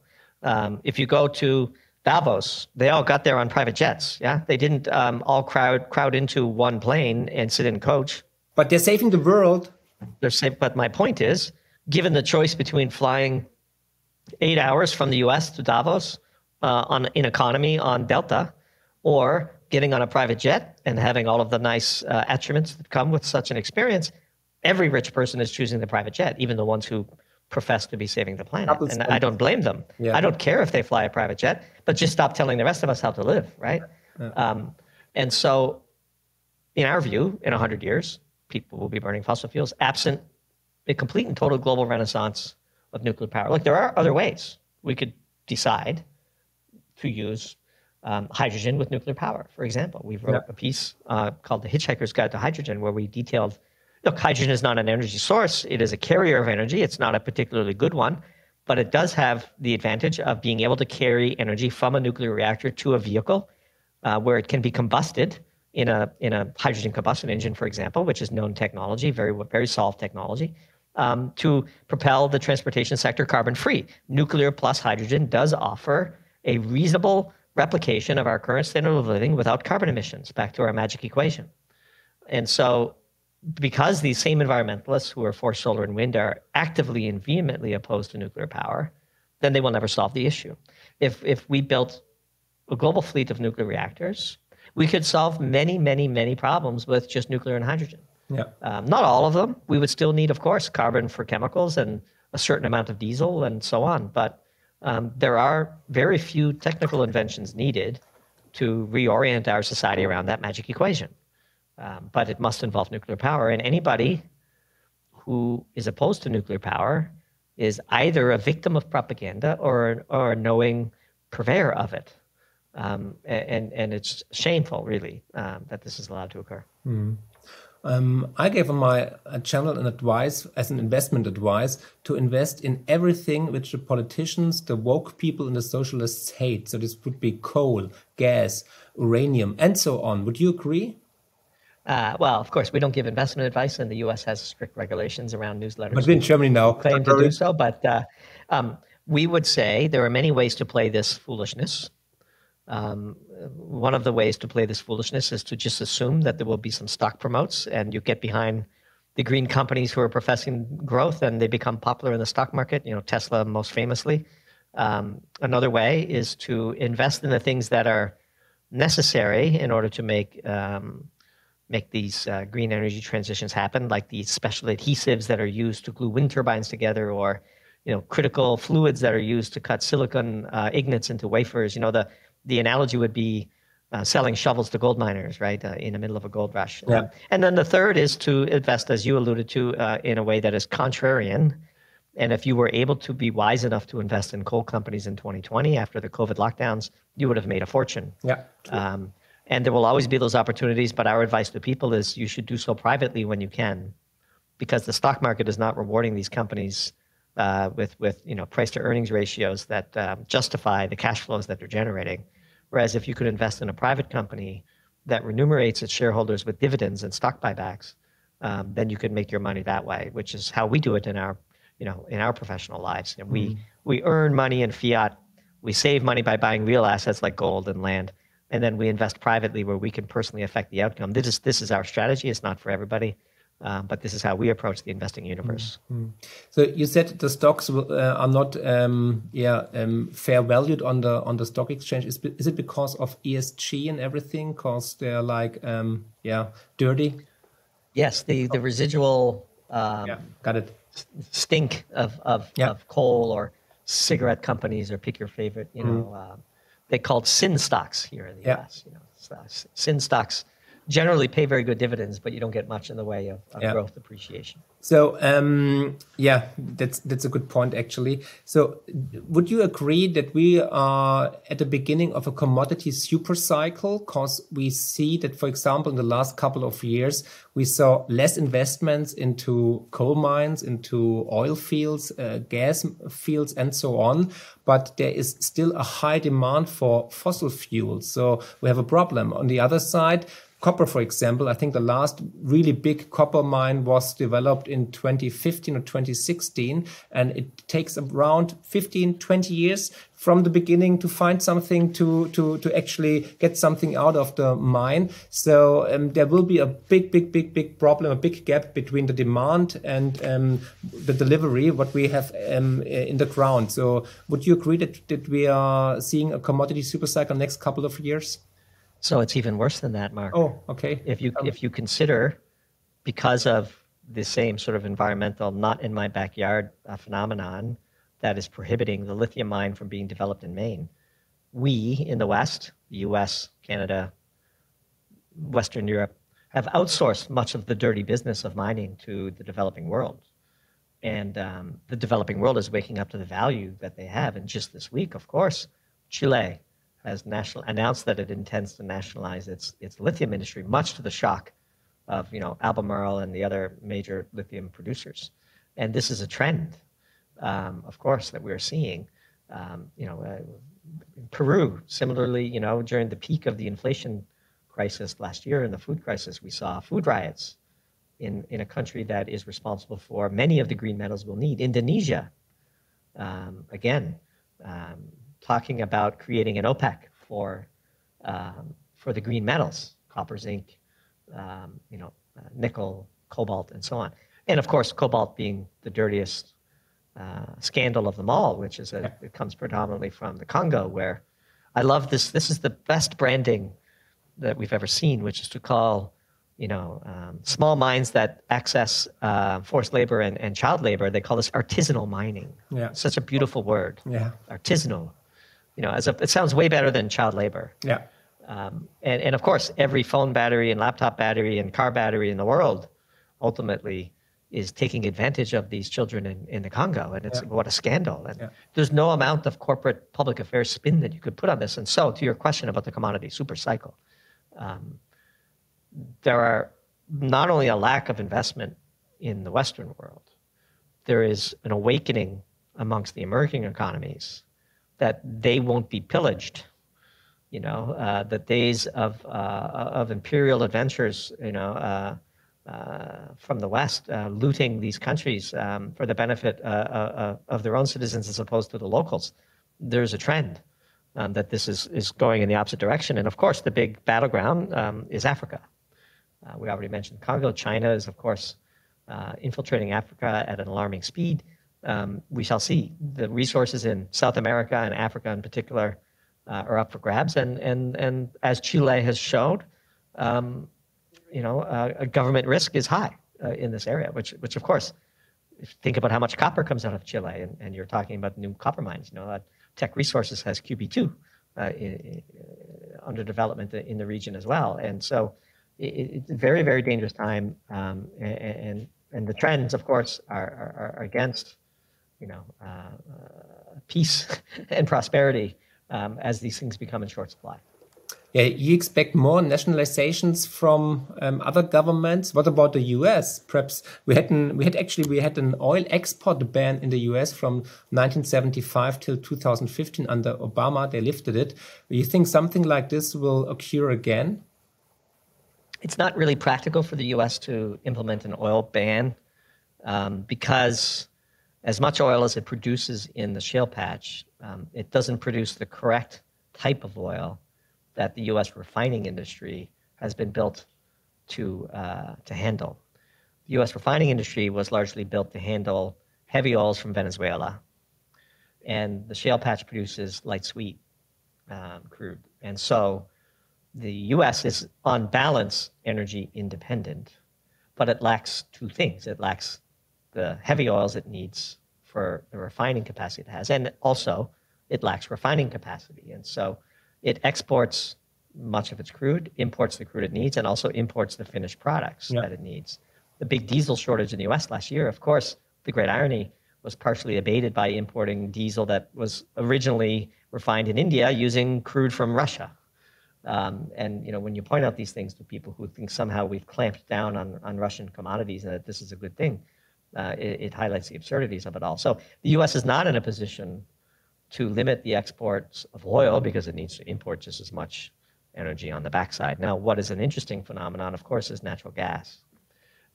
If you go to Davos, they all got there on private jets. Yeah, they didn't all crowd into one plane and sit in a coach. But they're saving the world. They're safe. But my point is, given the choice between flying 8 hours from the US to Davos in economy on Delta, or getting on a private jet and having all of the nice attributes that come with such an experience, every rich person is choosing the private jet, even the ones who profess to be saving the planet. And I don't blame them. Yeah. I don't care if they fly a private jet, but just stop telling the rest of us how to live, right? Yeah. And so, in our view, in 100 years, people will be burning fossil fuels absent a complete and total global renaissance of nuclear power. Look, there are other ways. We could decide to use hydrogen with nuclear power, for example. We wrote a piece called The Hitchhiker's Guide to Hydrogen, where we detailed, look, hydrogen is not an energy source. It is a carrier of energy. It's not a particularly good one, but it does have the advantage of being able to carry energy from a nuclear reactor to a vehicle where it can be combusted in a hydrogen combustion engine, for example, which is known technology, very solved technology, to propel the transportation sector carbon-free. Nuclear plus hydrogen does offer a reasonable replication of our current standard of living without carbon emissions, back to our magic equation. And so, because these same environmentalists who are for solar and wind are actively and vehemently opposed to nuclear power, then they will never solve the issue. If we built a global fleet of nuclear reactors, we could solve many, many, many problems with just nuclear and hydrogen. Yeah. Not all of them. We would still need, of course, carbon for chemicals and a certain amount of diesel and so on. But there are very few technical inventions needed to reorient our society around that magic equation. But it must involve nuclear power. And anybody who is opposed to nuclear power is either a victim of propaganda or a knowing purveyor of it. And it's shameful, really, that this is allowed to occur. Mm. I gave on my channel an advice, as an investment advice, to invest in everything which the politicians, the woke people, and the socialists hate. So this would be coal, gas, uranium, and so on. Would you agree? Well, of course, we don't give investment advice, and the U.S. has strict regulations around newsletters. But we're in Germany now. Claim to do so, but We would say there are many ways to play this foolishness. One of the ways to play this foolishness is to just assume that there will be some stock promotes and you get behind the green companies who are professing growth and they become popular in the stock market, Tesla most famously. Another way is to invest in the things that are necessary in order to make these green energy transitions happen, like these special adhesives that are used to glue wind turbines together, or critical fluids that are used to cut silicon ignits into wafers. The analogy would be selling shovels to gold miners, right, in the middle of a gold rush. Yeah. And then the third is to invest, as you alluded to, in a way that is contrarian. And if you were able to be wise enough to invest in coal companies in 2020 after the COVID lockdowns, you would have made a fortune. Yeah. And there will always be those opportunities, but our advice to people is you should do so privately when you can, because the stock market is not rewarding these companies with price to earnings ratios that justify the cash flows that they're generating. Whereas if you could invest in a private company that remunerates its shareholders with dividends and stock buybacks, then you could make your money that way, which is how we do it in our professional lives. And we earn money in fiat, we save money by buying real assets like gold and land, and then we invest privately where we can personally affect the outcome. This is our strategy. It's not for everybody. But this is how we approach the investing universe. So you said the stocks are not fair valued on the stock exchange. Is it because of ESG and everything? Because they're like dirty? Yes, the residual got it. Stink of coal or cigarette companies, or pick your favorite. They called sin stocks here in the U.S. Sin stocks generally pay very good dividends, but you don't get much in the way of growth appreciation. So, that's a good point, actually. So would you agree that we are at the beginning of a commodity super cycle? Because we see that, for example, in the last couple of years, we saw less investments into coal mines, into oil fields, gas fields, and so on. But there is still a high demand for fossil fuels. So we have a problem. On the other side, copper, for example, I think the last really big copper mine was developed in 2015 or 2016, and it takes around 15, 20 years from the beginning to find something to actually get something out of the mine. So there will be a big problem, a big gap between the demand and the delivery, what we have in the ground. So would you agree that we are seeing a commodity super cycle next couple of years? So it's even worse than that, Mark. Oh, okay. If you consider, because of the same sort of environmental, not in my backyard phenomenon that is prohibiting the lithium mine from being developed in Maine, we in the West, the US, Canada, Western Europe, have outsourced much of the dirty business of mining to the developing world. And the developing world is waking up to the value that they have. And just this week, of course, Chile has announced that it intends to nationalize its lithium industry, much to the shock of Albemarle and the other major lithium producers. And this is a trend, of course, that we're seeing. Peru, similarly, during the peak of the inflation crisis last year and the food crisis, we saw food riots in a country that is responsible for many of the green metals we'll need. Indonesia, again, talking about creating an OPEC for the green metals, copper, zinc, nickel, cobalt, and so on. And of course, cobalt being the dirtiest scandal of them all, which is it comes predominantly from the Congo, where I love this. This is the best branding that we've ever seen, which is to call small mines that access forced labor and child labor. They call this artisanal mining. Yeah, such a beautiful word. Yeah, artisanal. It sounds way better than child labor. Yeah. And of course, every phone battery and laptop battery and car battery in the world ultimately is taking advantage of these children in the Congo. And what a scandal. And there's no amount of corporate public affairs spin that you could put on this. And so to your question about the commodity super cycle, there are not only a lack of investment in the Western world, there is an awakening amongst the emerging economies that they won't be pillaged. The days of imperial adventures, from the West, looting these countries for the benefit of their own citizens as opposed to the locals. There's a trend that this is going in the opposite direction. And of course, the big battleground is Africa. We already mentioned Congo. China is, of course, infiltrating Africa at an alarming speed. We shall see. The resources in South America and Africa in particular are up for grabs. And as Chile has showed, a government risk is high in this area, which of course, if you think about how much copper comes out of Chile, and you're talking about new copper mines, Tech Resources has QB2 under development in the region as well. And so it's a very, very dangerous time. And the trends, of course, are against, peace and prosperity as these things become in short supply. Yeah, you expect more nationalizations from other governments. What about the US? Perhaps we had an oil export ban in the US from 1975 till 2015 under Obama. They lifted it. Do you think something like this will occur again? It's not really practical for the US to implement an oil ban because as much oil as it produces in the shale patch, it doesn't produce the correct type of oil that the U.S. refining industry has been built to handle. The U.S. refining industry was largely built to handle heavy oils from Venezuela, and the shale patch produces light sweet crude. And so the U.S. is, on balance, energy independent, but it lacks two things. It lacks the heavy oils it needs for the refining capacity it has, and also it lacks refining capacity. And so it exports much of its crude, imports the crude it needs, and also imports the finished products that it needs. The big diesel shortage in the US last year, of course, the great irony, was partially abated by importing diesel that was originally refined in India using crude from Russia. And when you point out these things to people who think somehow we've clamped down on Russian commodities and that this is a good thing, it highlights the absurdities of it all. So the US is not in a position to limit the exports of oil because it needs to import just as much energy on the backside. Now, what is an interesting phenomenon, of course, is natural gas.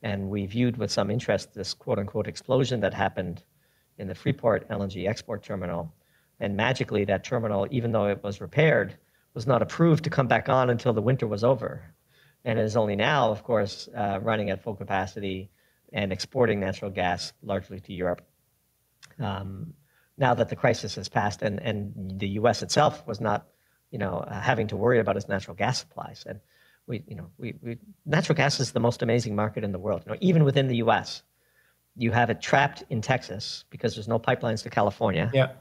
And we viewed with some interest this quote-unquote explosion that happened in the Freeport LNG export terminal. And magically, that terminal, even though it was repaired, was not approved to come back on until the winter was over. And it is only now, of course, running at full capacity and exporting natural gas largely to Europe. Now that the crisis has passed and the U.S. itself was not, having to worry about its natural gas supplies. And natural gas is the most amazing market in the world. Even within the U.S., you have it trapped in Texas because there's no pipelines to California. Yeah.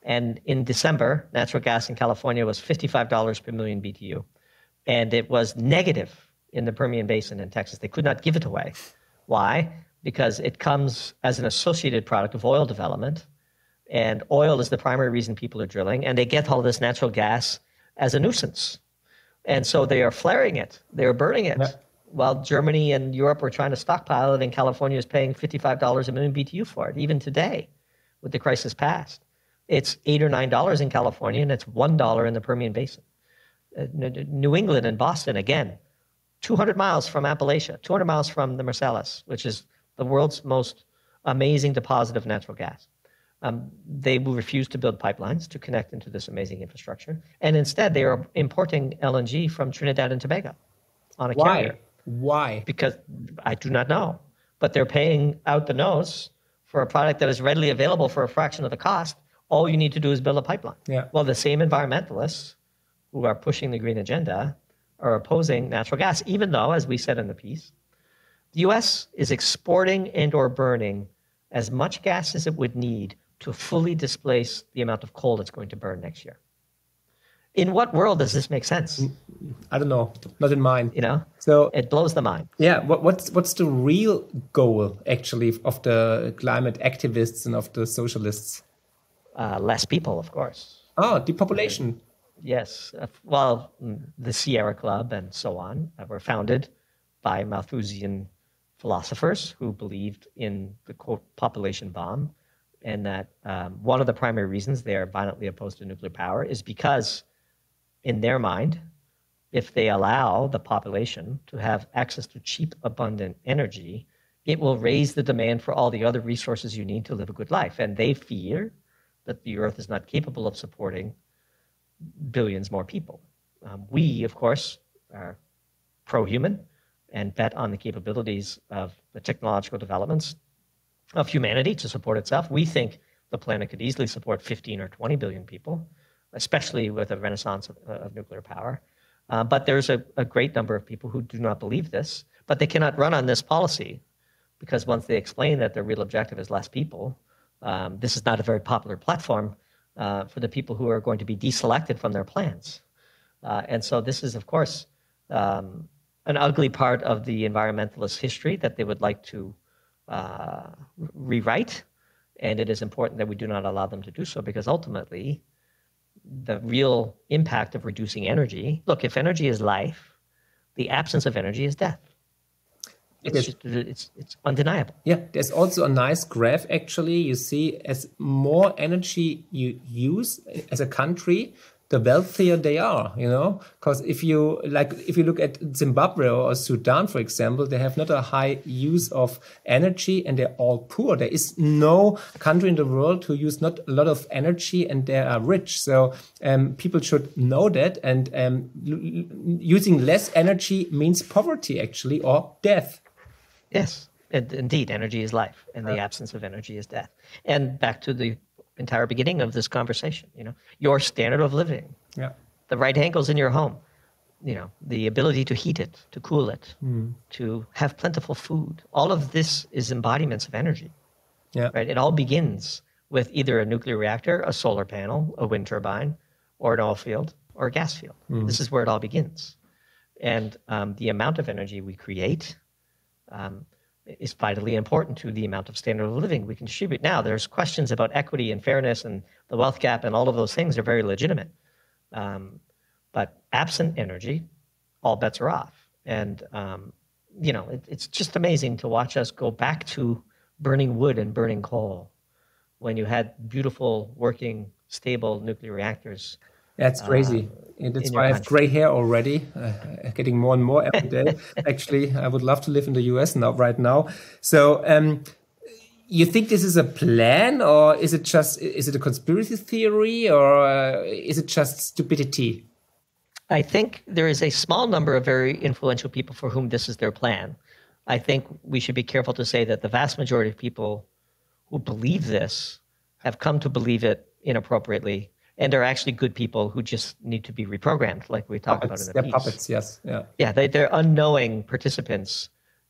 And in December, natural gas in California was $55 per million BTU. And it was negative in the Permian Basin in Texas. They could not give it away. Why? Because it comes as an associated product of oil development. And oil is the primary reason people are drilling. And they get all this natural gas as a nuisance. And so they are flaring it. They are burning it. Yeah. While Germany and Europe were trying to stockpile it, and California is paying $55 a million BTU for it. Even today, with the crisis past, it's $8 or $9 in California, and it's $1 in the Permian Basin. New England and Boston, again, 200 miles from Appalachia, 200 miles from the Marcellus, which is the world's most amazing deposit of natural gas. They will refuse to build pipelines to connect into this amazing infrastructure. And instead, they are importing LNG from Trinidad and Tobago on a carrier. Why? Because I do not know. But they're paying out the nose for a product that is readily available for a fraction of the cost. All you need to do is build a pipeline. Yeah. Well, the same environmentalists who are pushing the green agenda are opposing natural gas, even though, as we said in the piece, the U.S. is exporting and or burning as much gas as it would need to fully displace the amount of coal it's going to burn next year. In what world does this make sense? I don't know. Not in mine. So it blows the mind. Yeah. What's the real goal, actually, of the climate activists and of the socialists? Less people, of course. Oh, depopulation. Yes. Well, the Sierra Club and so on were founded by Malthusian philosophers who believed in the, quote, population bomb, and that one of the primary reasons they are violently opposed to nuclear power is because, in their mind, if they allow the population to have access to cheap, abundant energy, it will raise the demand for all the other resources you need to live a good life. And they fear that the Earth is not capable of supporting billions more people. We, of course, are pro-human and bet on the capabilities of the technological developments of humanity to support itself. We think the planet could easily support 15 or 20 billion people, especially with a renaissance of nuclear power. But there's a great number of people who do not believe this, but they cannot run on this policy because once they explain that their real objective is less people, this is not a very popular platform for the people who are going to be deselected from their plans. And so this is, of course, an ugly part of the environmentalist history that they would like to rewrite. And it is important that we do not allow them to do so because ultimately, the real impact of reducing energy, look, if energy is life, the absence of energy is death. It's undeniable. Yeah, there's also a nice graph, actually. You see, as more energy you use as a country, the wealthier they are, you know, because if you look at Zimbabwe or Sudan, for example, they have not a high use of energy and they're all poor. There is no country in the world who use not a lot of energy and they are rich. So people should know that, and using less energy means poverty, actually, or death. Yes, indeed, energy is life, and the absence of energy is death. And back to the entire beginning of this conversation, you know, your standard of living, the right angles in your home, you know, the ability to heat it, to cool it, to have plentiful food. All of this is embodiments of energy, right? It all begins with either a nuclear reactor, a solar panel, a wind turbine, or an oil field, or a gas field. This is where it all begins. And the amount of energy we create is vitally important to the amount of standard of living we can distribute. Now, there's questions about equity and fairness and the wealth gap, and all of those things are very legitimate. But absent energy, all bets are off. And, you know, it's just amazing to watch us go back to burning wood and burning coal when you had beautiful, working, stable nuclear reactors. That's crazy. That's why I have gray hair already, getting more and more every day. Actually, I would love to live in the US right now. So you think this is a plan, or is it a conspiracy theory, or is it just stupidity? I think there is a small number of very influential people for whom this is their plan. I think we should be careful to say that the vast majority of people who believe this have come to believe it inappropriately. And they're actually good people who just need to be reprogrammed, like we talked about in the piece. They're puppets, yes. Yeah, they're unknowing participants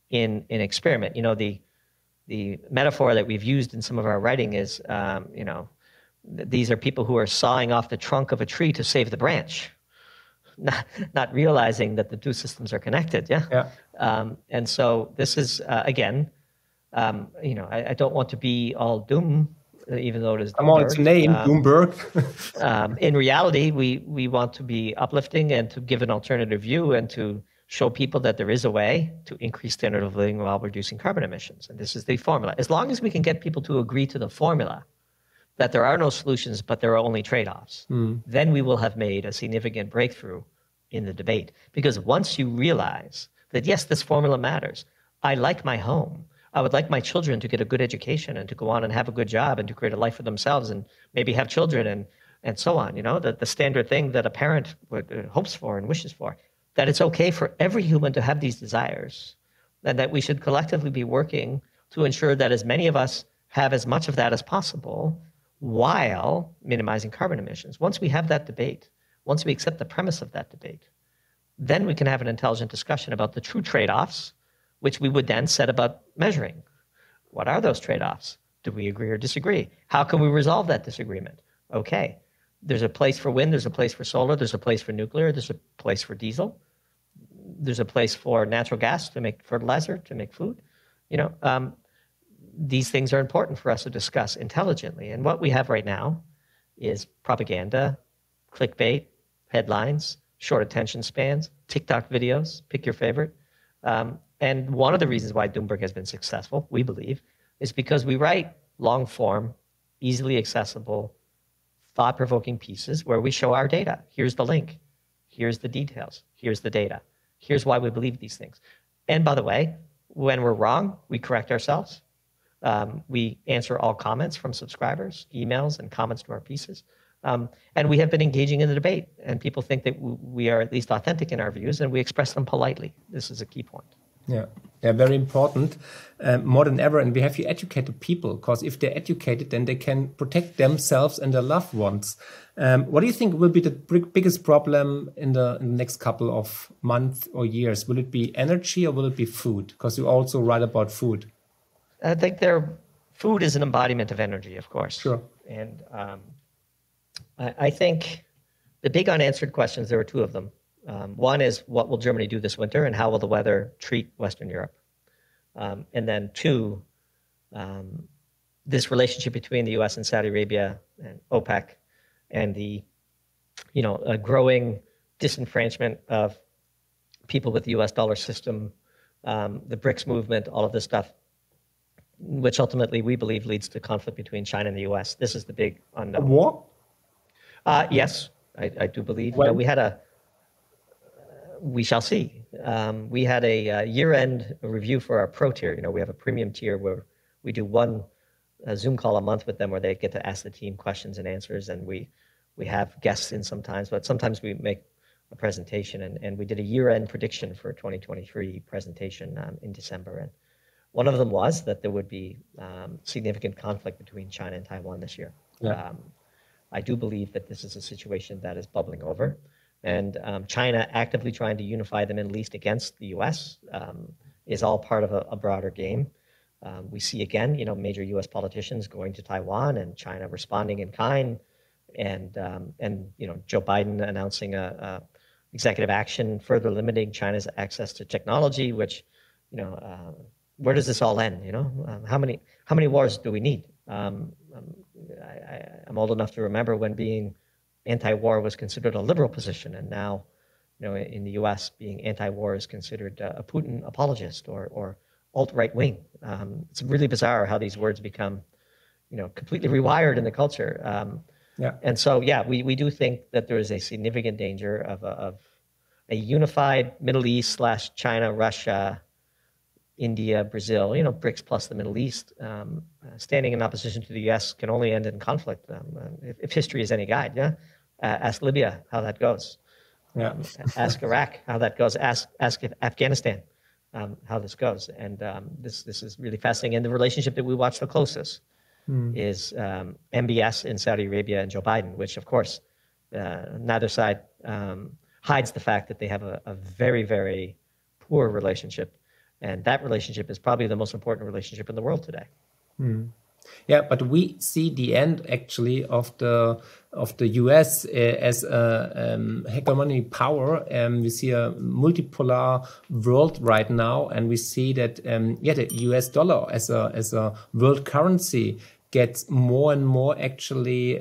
in an experiment. You know, the metaphor that we've used in some of our writing is, you know, these are people who are sawing off the trunk of a tree to save the branch, not realizing that the two systems are connected. And so this is, again, you know, I don't want to be all doom, even though it is Doomberg. Come on, it's a name, Doomberg. In reality, we want to be uplifting and to give an alternative view and to show people that there is a way to increase standard of living while reducing carbon emissions. And this is the formula. As long as we can get people to agree to the formula, that there are no solutions, but there are only trade-offs, then we will have made a significant breakthrough in the debate. Because once you realize that, yes, this formula matters, I like my home, I would like my children to get a good education and to go on and have a good job and to create a life for themselves and maybe have children and so on. You know, the standard thing that a parent hopes for and wishes for, that it's okay for every human to have these desires, and that we should collectively be working to ensure that as many of us have as much of that as possible while minimizing carbon emissions. Once we have that debate, once we accept the premise of that debate, then we can have an intelligent discussion about the true trade-offs, which we would then set about measuring. What are those trade-offs? Do we agree or disagree? How can we resolve that disagreement? Okay, there's a place for wind, there's a place for solar, there's a place for nuclear, there's a place for diesel, there's a place for natural gas to make fertilizer, to make food. You know, these things are important for us to discuss intelligently. And what we have right now is propaganda, clickbait, headlines, short attention spans, TikTok videos, pick your favorite. And one of the reasons why Doomberg has been successful, we believe, is because we write long-form, easily accessible, thought-provoking pieces where we show our data. Here's the link. Here's the details. Here's the data. Here's why we believe these things. And by the way, when we're wrong, we correct ourselves. We answer all comments from subscribers, emails, and comments to our pieces. And we have been engaging in the debate, and people think that we are at least authentic in our views, and we express them politely. This is a key point. Yeah, very important, more than ever. And we have to educate the people, because if they're educated, then they can protect themselves and their loved ones. What do you think will be the biggest problem in the next couple of months or years? Will it be energy or will it be food? Because you also write about food. I think food is an embodiment of energy, of course. Sure. And I think the big unanswered questions, there are two of them. One is, what will Germany do this winter, and how will the weather treat Western Europe? And then two, this relationship between the U.S. and Saudi Arabia and OPEC, and the a growing disenfranchisement of people with the U.S. dollar system, the BRICS movement, all of this stuff, which ultimately we believe leads to conflict between China and the U.S. This is the big unknown. A war? Yes, I do believe. When? We shall see. We had a year-end review for our pro tier. We have a premium tier where we do one Zoom call a month with them, where they get to ask the team questions and answers, and we have guests in sometimes, but sometimes we make a presentation, and we did a year-end prediction for 2023 presentation in December, and one of them was that there would be significant conflict between China and Taiwan this year. Yeah. I do believe that this is a situation that is bubbling over, and China actively trying to unify the Middle East against the U.S. Is all part of a broader game. We see again, major U.S. politicians going to Taiwan and China responding in kind, and Joe Biden announcing a executive action further limiting China's access to technology. Which, where does this all end? How many wars do we need? I'm old enough to remember when being anti-war was considered a liberal position, and now, in the U.S., being anti-war is considered a Putin apologist or alt-right wing. It's really bizarre how these words become, completely rewired in the culture. Yeah. And so, we do think that there is a significant danger of a unified Middle East / China, Russia, India, Brazil, BRICS plus the Middle East, standing in opposition to the U.S. can only end in conflict. If history is any guide, ask Libya how that goes. Yeah. Ask Iraq how that goes. Ask Afghanistan how this goes. And this is really fascinating. And the relationship that we watch the closest is MBS in Saudi Arabia and Joe Biden, which, of course, neither side hides the fact that they have a very, very poor relationship. And that relationship is probably the most important relationship in the world today. Yeah, but we see the end actually of the US as a hegemony power. We see a multipolar world right now, and we see that the US dollar as a world currency gets more and more actually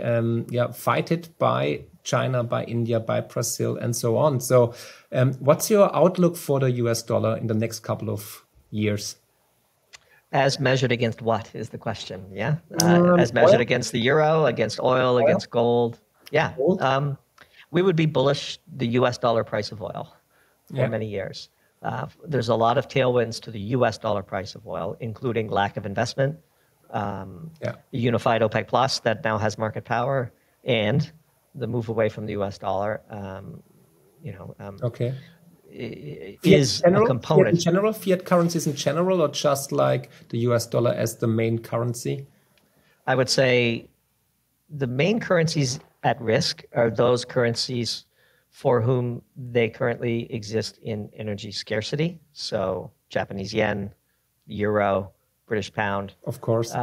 fighted by China, by India, by Brazil, and so on. So, what's your outlook for the US dollar in the next couple of years? As measured against what is the question? Yeah, as measured oil? Against the euro, against oil, against gold. Yeah, Gold? we would be bullish the U.S. dollar price of oil for many years. There's a lot of tailwinds to the U.S. dollar price of oil, including lack of investment, the unified OPEC Plus that now has market power, and the move away from the U.S. dollar. Okay. Is a component. In general, fiat currencies in general, or just like the US dollar as the main currency? I would say the main currencies at risk are those currencies for whom they currently exist in energy scarcity. So Japanese yen, euro, British pound. Of course.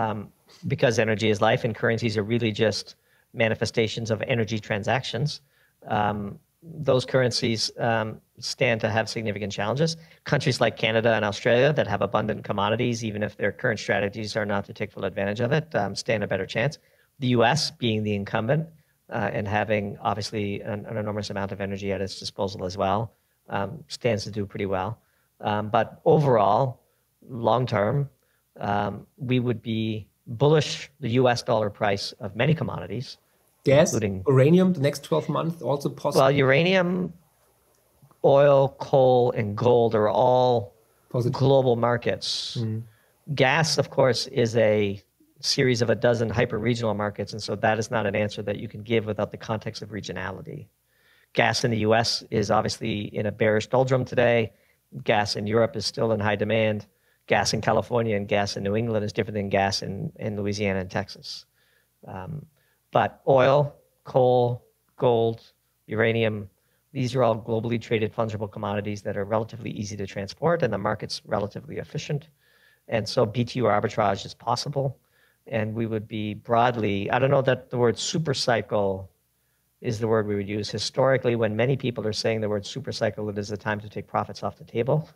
Because energy is life and currencies are really just manifestations of energy transactions. Those currencies stand to have significant challenges. Countries like Canada and Australia that have abundant commodities, even if their current strategies are not to take full advantage of it, stand a better chance. The U.S., being the incumbent and having obviously an enormous amount of energy at its disposal as well, stands to do pretty well. But overall, long term, we would be bullish the U.S. dollar price of many commodities. Gas, including uranium, the next 12 months also possible? Well, uranium oil, coal, and gold are all Positive. global markets. Gas, of course, is a series of a dozen hyper-regional markets, and so that is not an answer that you can give without the context of regionality. Gas in the US is obviously in a bearish doldrum today. Gas in Europe is still in high demand. Gas in California and gas in New England is different than gas in Louisiana and Texas. But oil, coal, gold, uranium, these are all globally traded fungible commodities that are relatively easy to transport, and the market's relatively efficient. And so BTU arbitrage is possible. And we would be broadly, I don't know that the word super cycle is the word we would use. Historically, when many people are saying the word super cycle, it is a time to take profits off the table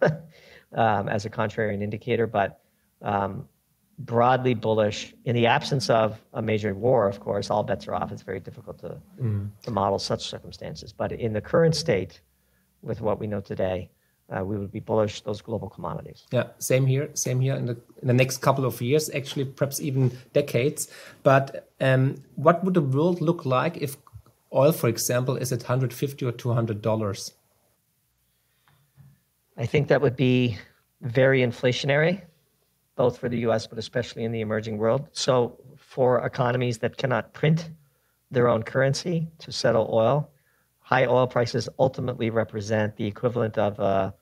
as a contrarian indicator. But broadly bullish, in the absence of a major war, of course, all bets are off. It's very difficult to model such circumstances. But in the current state, with what we know today, we would be bullish those global commodities. Yeah, same here. In the next couple of years, actually, perhaps even decades. But what would the world look like if oil, for example, is at $150 or $200? I think that would be very inflationary, both for the US, but especially in the emerging world. So for economies that cannot print their own currency to settle oil, high oil prices ultimately represent the equivalent of a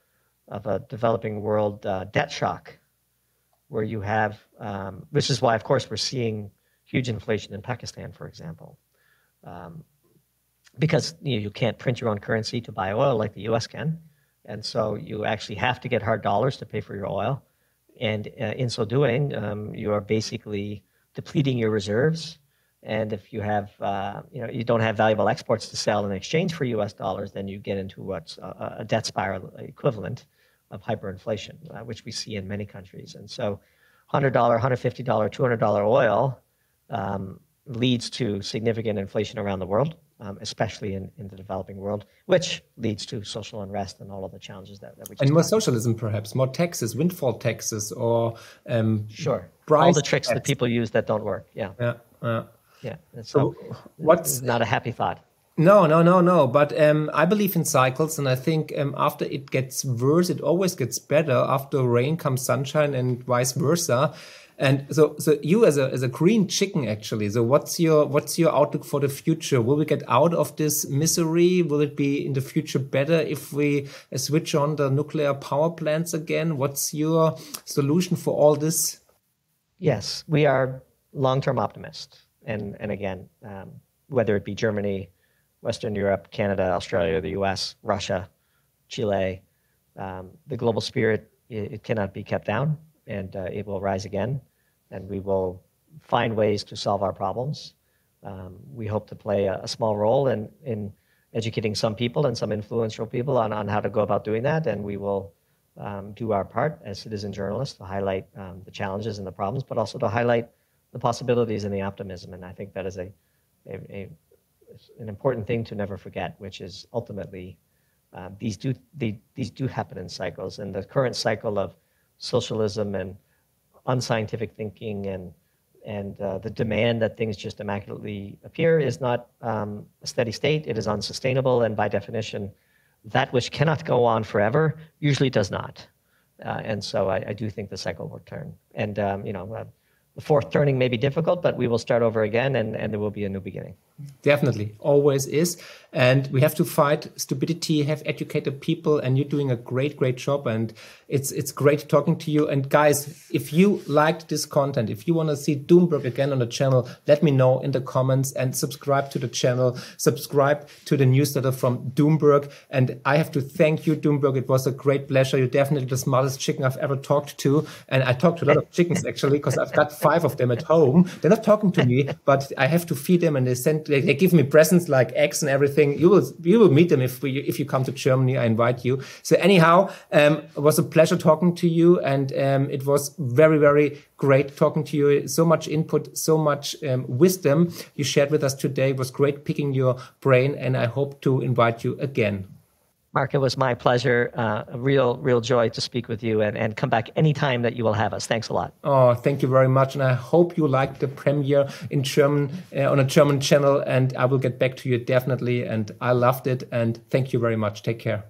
developing world debt shock, where you have, which is why, of course, we're seeing huge inflation in Pakistan, for example. Because you can't print your own currency to buy oil like the US can. And so you actually have to get hard dollars to pay for your oil. And in so doing, you are basically depleting your reserves. And if you have, you don't have valuable exports to sell in exchange for US dollars, then you get into what's a debt spiral equivalent of hyperinflation, which we see in many countries. And so $100, $150, $200 oil leads to significant inflation around the world, especially in the developing world, which leads to social unrest and all of the challenges that we just and more socialism, perhaps, more taxes, windfall taxes, or sure, all the tricks that people use that don't work. Yeah. Yeah. And so what's not a happy thought. No. But I believe in cycles, and I think after it gets worse, it always gets better. After rain comes sunshine, and vice versa. And so you as a green chicken, actually. So what's your outlook for the future? Will we get out of this misery? Will it be in the future better if we switch on the nuclear power plants again? What's your solution for all this? Yes, we are long-term optimists. And again, whether it be Germany, Western Europe, Canada, Australia, the US, Russia, Chile, the global spirit, it cannot be kept down, and it will rise again. And we will find ways to solve our problems. We hope to play a small role in educating some people and some influential people on how to go about doing that. And we will do our part as citizen journalists to highlight the challenges and the problems, but also to highlight the possibilities and the optimism. And I think that is an important thing to never forget, which is ultimately these do happen in cycles. And the current cycle of socialism and unscientific thinking and the demand that things just immaculately appear is not a steady state. It is unsustainable, and by definition, that which cannot go on forever usually does not. And so I do think the cycle will turn. And the fourth turning may be difficult, but we will start over again, and there will be a new beginning. Definitely, always is. And we have to fight stupidity, have educated people, and you're doing a great job. And it's great talking to you. And guys, if you liked this content, if you want to see Doomberg again on the channel, let me know in the comments, and subscribe to the channel, subscribe to the newsletter from Doomberg. And I have to thank you, Doomberg. It was a great pleasure. You're definitely the smartest chicken I've ever talked to. And I talked to a lot of chickens, actually, because I've got 5 of them at home. They're not talking to me, but I have to feed them, and they give me presents like eggs and everything. You will meet them if you come to Germany. I invite you. So anyhow, it was a pleasure talking to you, and it was very great talking to you. So much input, so much wisdom you shared with us today. It was great picking your brain, and I hope to invite you again. Mark, it was my pleasure. A real joy to speak with you, and come back anytime that you will have us. Thanks a lot. Oh, thank you very much. And I hope you liked the premiere in German, on a German channel, and I will get back to you definitely. And I loved it. And thank you very much. Take care.